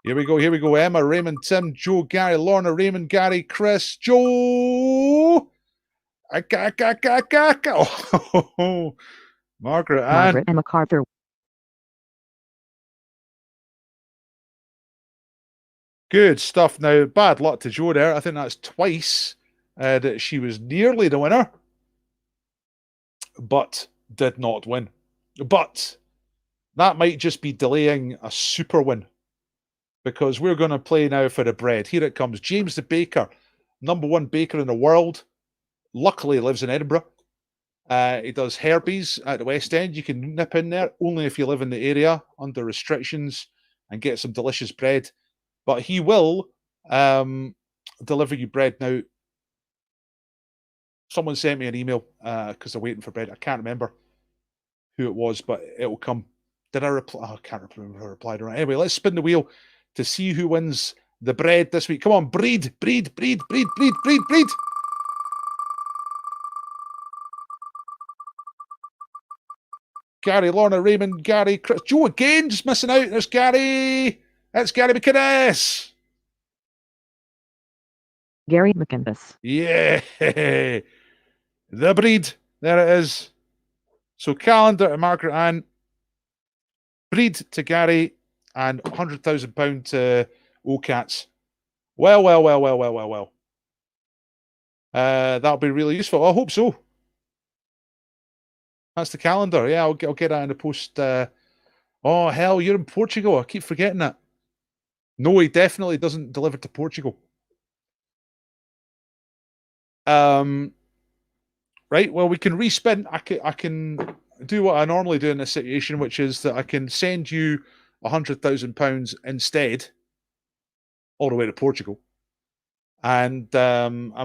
Here we go. Here we go. Emma, Raymond, Tim, Joe, Gary, Lorna, Raymond, Gary, Chris, Joe. Oh, Margaret Ann. Margaret and MacArthur. Good stuff. Now, bad luck to Joe there. I think that's twice that she was nearly the winner, but did not win. But that might just be delaying a super win, because we're going to play now for the bread. Here it comes. James the Baker, #1 baker in the world. Luckily lives in Edinburgh. He does Herbies at the West End. You can nip in there only if you live in the area under restrictions and get some delicious bread. But he will deliver you bread. Now, someone sent me an email because they're waiting for bread. I can't remember who it was, but it will come. Did I reply? Oh, I can't remember if I replied or not. Anyway, let's spin the wheel to see who wins the bread this week. Come on, breed. Gary, Lorna, Raymond, Gary, Chris, Joe again, just missing out. There's Gary. That's Gary McInnes. Gary McInnes. Yeah. The breed. There it is. So calendar to Margaret Ann, breed to Gary, and £100,000 to Cats. Well. That'll be really useful. I hope so. That's the calendar. Yeah, I'll get that in the post. Oh, hell, you're in Portugal. I keep forgetting that. No, he definitely doesn't deliver to Portugal. Right. Well, we can respin. I can do what I normally do in this situation, which is that I can send you £100,000 instead, all the way to Portugal, and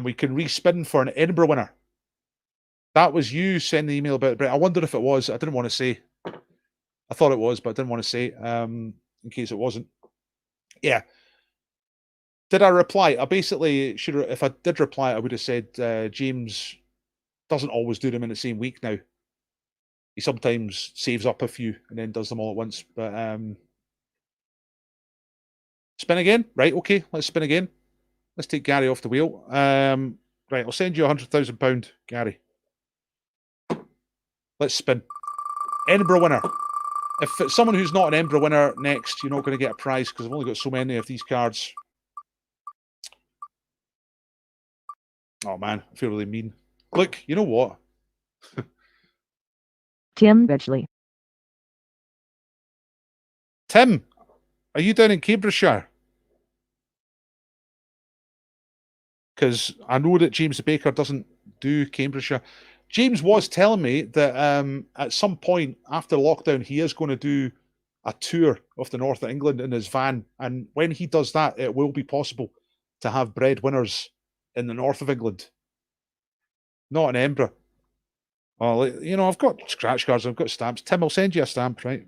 we can respin for an Edinburgh winner. That was you sending the email about Brett. I wondered if it was. I didn't want to say. I thought it was, but I didn't want to say in case it wasn't. Yeah. Did I reply? I basically should. If I did reply, I would have said James doesn't always do them in the same week now. He sometimes saves up a few and then does them all at once. But spin again, right? Okay, let's spin again. Let's take Gary off the wheel. Right, I'll send you £100,000, Gary. Let's spin. Edinburgh winner. If it's someone who's not an Edinburgh winner next, you're not going to get a prize because I've only got so many of these cards. Oh man, I feel really mean. Look, you know what? Tim Bedgley. Tim, are you down in Cambridgeshire? Because I know that James the Baker doesn't do Cambridgeshire. James was telling me that at some point after lockdown, he is going to do a tour of the north of England in his van. And when he does that, it will be possible to have bread winners in the north of England, not in Edinburgh. Oh, you know, I've got scratch cards, I've got stamps. Tim, I'll send you a stamp, right?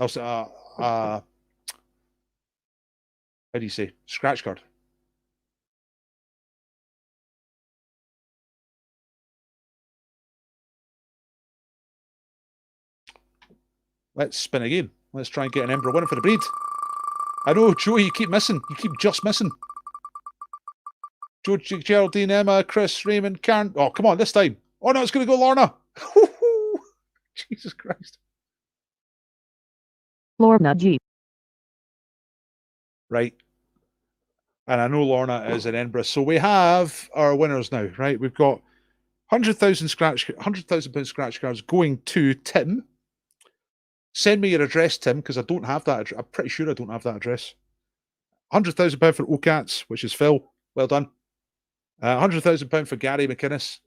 I'll say, how do you say? Scratch card. Let's spin again. Let's try and get an Edinburgh winner for the breed. I know, Joe, you keep missing. You keep just missing. Joe, Geraldine, Emma, Chris, Raymond, Karen. Oh, come on, this time. Oh, no, it's going to go Lorna. Jesus Christ. Lorna G. Right. And I know Lorna is in Edinburgh. So we have our winners now, right? We've got £100,000 scratch cards going to Tim. Send me your address, Tim, because I don't have that. I'm pretty sure I don't have that address. £100,000 for Ocats, which is Phil. Well done. £100,000 for Gary McInnes.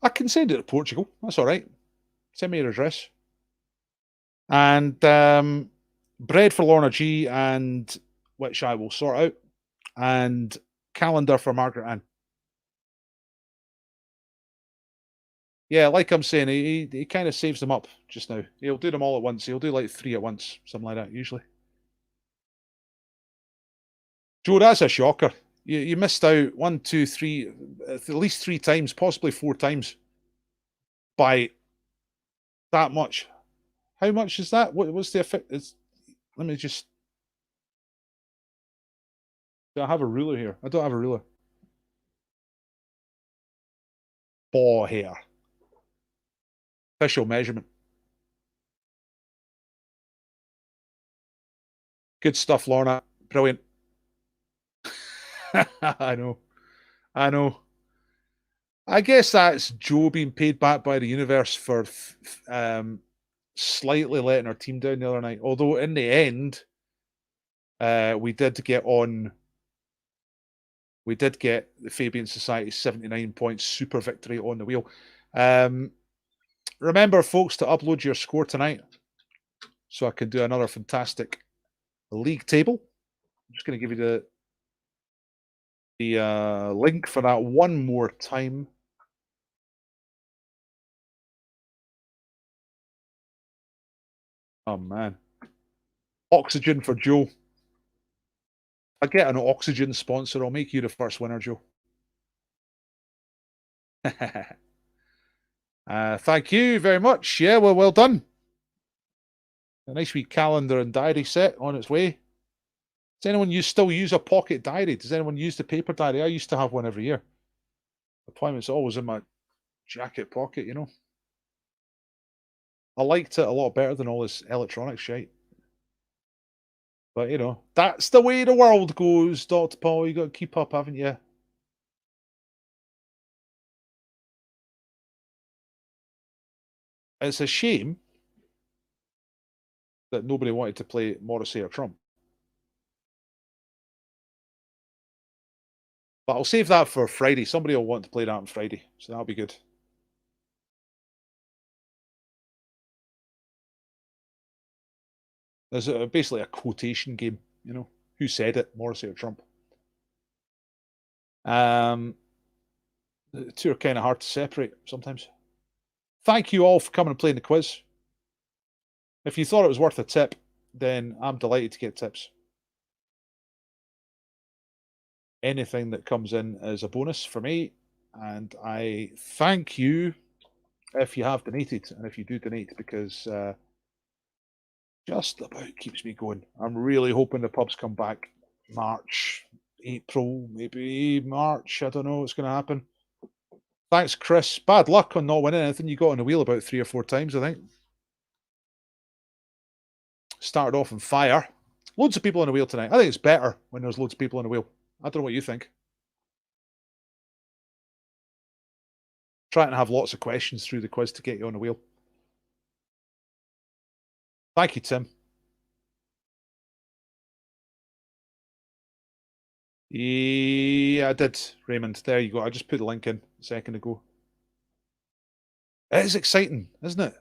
I can send it to Portugal. That's all right. Send me your address. And bread for Lorna G, and which I will sort out. And calendar for Margaret Ann. Yeah, like I'm saying, he kind of saves them up just now. He'll do them all at once. He'll do like 3 at once, something like that, usually. Joe, that's a shocker. You missed out 1, 2, 3, at least 3 times, possibly 4 times by that much. How much is that? What's the effect? Let me just. Do I have a ruler here? I don't have a ruler. Ball hair. Official measurement. Good stuff, Lorna. Brilliant. I know. I know. I guess that's Joe being paid back by the universe for slightly letting our team down the other night. Although in the end, we did get on. We did get the Fabian Society 79 points super victory on the wheel. Remember, folks, to upload your score tonight so I can do another fantastic league table. I'm just going to give you the link for that one more time. Oh, man. Oxygen for Joe. I get an oxygen sponsor. I'll make you the first winner, Joe. Thank you very much. Yeah, well done. A nice wee calendar and diary set on its way. Does anyone still use a pocket diary? Does anyone use the paper diary? I used to have one every year. Appointments always in my jacket pocket, you know. I liked it a lot better than all this electronic shit. But, you know, that's the way the world goes, Dr. Paul. You got to keep up, haven't you? It's a shame that nobody wanted to play Morrissey or Trump. But I'll save that for Friday. Somebody will want to play that on Friday, so that'll be good. There's basically a quotation game, you know. Who said it, Morrissey or Trump? The two are kind of hard to separate sometimes. Thank you all for coming and playing the quiz. If you thought it was worth a tip, then I'm delighted to get tips. Anything that comes in is a bonus for me, and I thank you if you have donated, and if you do donate, because just about keeps me going. I'm really hoping the pubs come back March, April, maybe March. I don't know what's going to happen. Thanks, Chris. Bad luck on not winning anything. You got on the wheel about 3 or 4 times, I think. Started off on fire. Loads of people on the wheel tonight. I think it's better when there's loads of people on the wheel. I don't know what you think. Trying to have lots of questions through the quiz to get you on the wheel. Thank you, Tim. Yeah, I did, Raymond. There you go. I just put the link in a second ago. It is exciting, isn't it?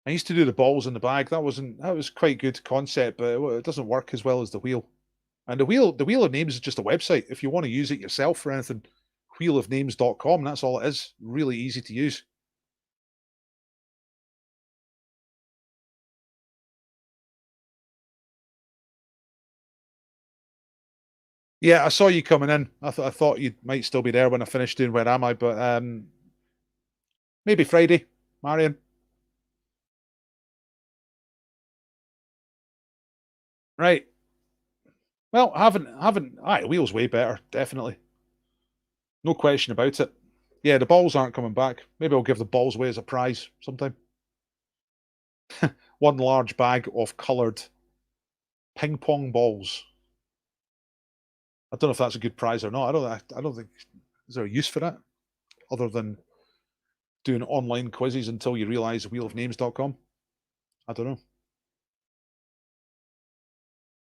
I used to do the balls in the bag. That was quite good concept, but it doesn't work as well as the wheel. And the wheel of names is just a website. If you want to use it yourself for anything, wheelofnames.com. That's all it is. Really easy to use. Yeah, I saw you coming in. I thought you might still be there when I finished doing Where Am I? But maybe Friday, Marion. Right. Well, wheel's way better, definitely. No question about it. Yeah, the balls aren't coming back. Maybe I'll give the balls away as a prize sometime. One large bag of coloured ping pong balls. I don't know if that's a good prize or not. I don't think. Is there a use for that other than doing online quizzes until you realise wheelofnames.com? I don't know.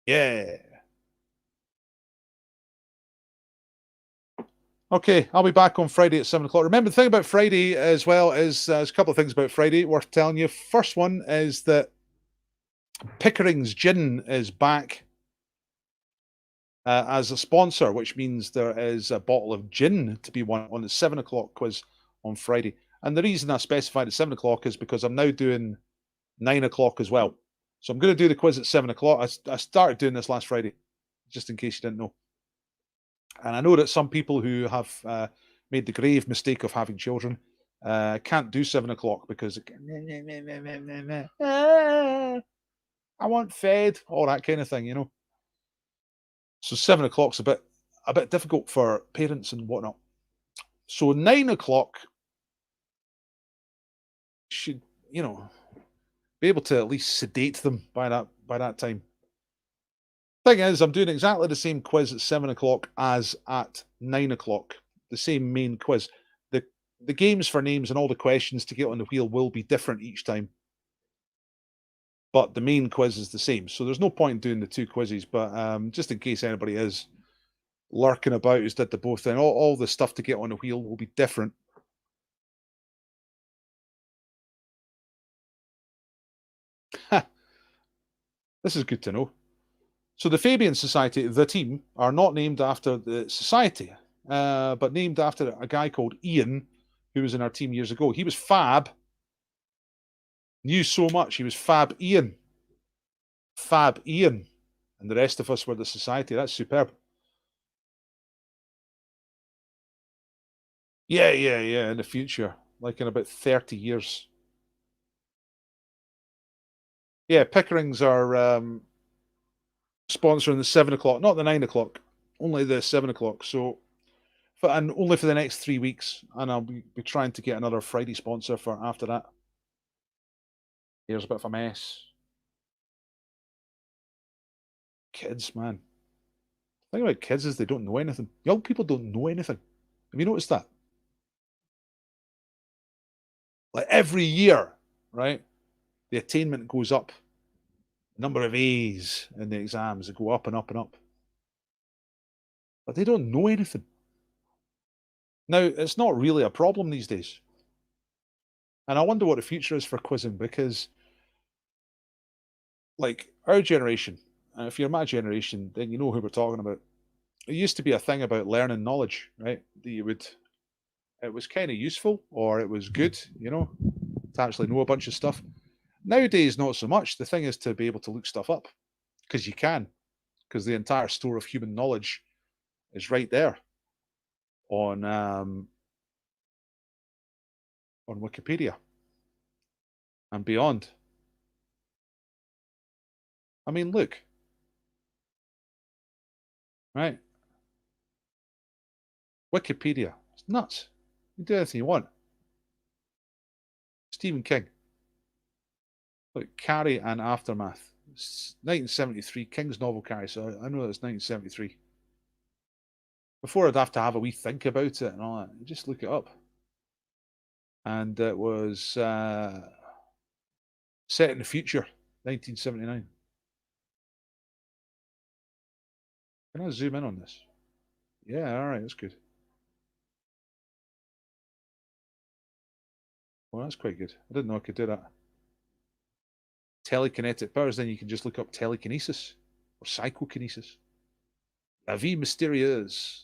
Yeah. Okay, I'll be back on Friday at 7 o'clock. Remember, the thing about Friday as well is there's a couple of things about Friday worth telling you. First one is that Pickering's Gin is back as a sponsor, which means there is a bottle of gin to be won on the 7 o'clock quiz on Friday. And the reason I specified at 7 o'clock is because I'm now doing 9 o'clock as well. So I'm going to do the quiz at 7 o'clock. I started doing this last Friday, just in case you didn't know. And I know that some people who have made the grave mistake of having children can't do 7 o'clock because I want fed, all that kind of thing, you know. So 7 o'clock's a bit difficult for parents and whatnot. So 9 o'clock should, you know, be able to at least sedate them by that time. Thing is, I'm doing exactly the same quiz at 7 o'clock as at 9 o'clock. The same main quiz. The games for names and all the questions to get on the wheel will be different each time. But the main quiz is the same. So there's no point in doing the 2 quizzes. But just in case anybody is lurking about who's did the both, then all the stuff to get on the wheel will be different. This is good to know. So the Fabian Society, the team, are not named after the society, but named after a guy called Ian, who was in our team years ago. He was fab. Knew so much. He was Fab Ian. Fab Ian. And the rest of us were the society. That's superb. Yeah, in the future. Like in about 30 years. Yeah, Pickerings are sponsoring the 7 o'clock, not the 9 o'clock, only the 7 o'clock. So, and only for the next 3 weeks. And I'll be trying to get another Friday sponsor for after that. Here's a bit of a mess. Kids, man. The thing about kids is they don't know anything. Young people don't know anything. Have you noticed that? Like every year, right? The attainment goes up The number of A's in the exams that go up and up and up. But they don't know anything. Now, it's not really a problem these days. And I wonder what the future is for quizzing, because like our generation, and if you're my generation, then you know who we're talking about. It used to be a thing about learning knowledge, right? That you would, it was kind of useful, or it was good, you know, to actually know a bunch of stuff. Nowadays, not so much. The thing is to be able to look stuff up, because you can, because the entire store of human knowledge is right there on Wikipedia and beyond. I mean, look, right? Wikipedia, it's nuts. You can do anything you want. Stephen King. Look, Carrie and Aftermath. It's 1973, King's novel Carrie, so I know it's 1973. Before I'd have to have a wee think about it and all that, just look it up. And it was set in the future, 1979. Can I zoom in on this? Yeah, all right, that's good. Well, that's quite good. I didn't know I could do that. Telekinetic powers, then you can just look up telekinesis or psychokinesis. La vie mystérieuse.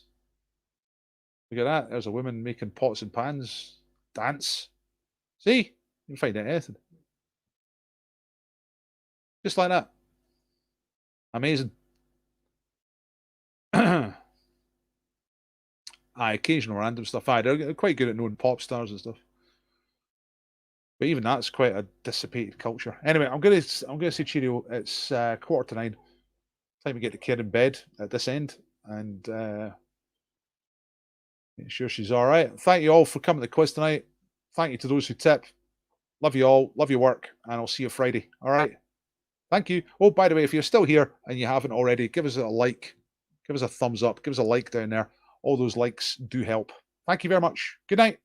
Look at that. There's a woman making pots and pans dance. See? You can find out anything. Just like that. Amazing. Occasional random stuff. They're quite good at knowing pop stars and stuff. But even that's quite a dissipated culture. Anyway, I'm gonna say cheerio. It's 8:45. Time to get the kid in bed at this end and make sure she's all right. Thank you all for coming to the quiz tonight. Thank you to those who tip. Love you all. Love your work, and I'll see you Friday. All right. Thank you. Oh, by the way, if you're still here and you haven't already, give us a like, give us a thumbs up, give us a like down there. All those likes do help. Thank you very much. Good night.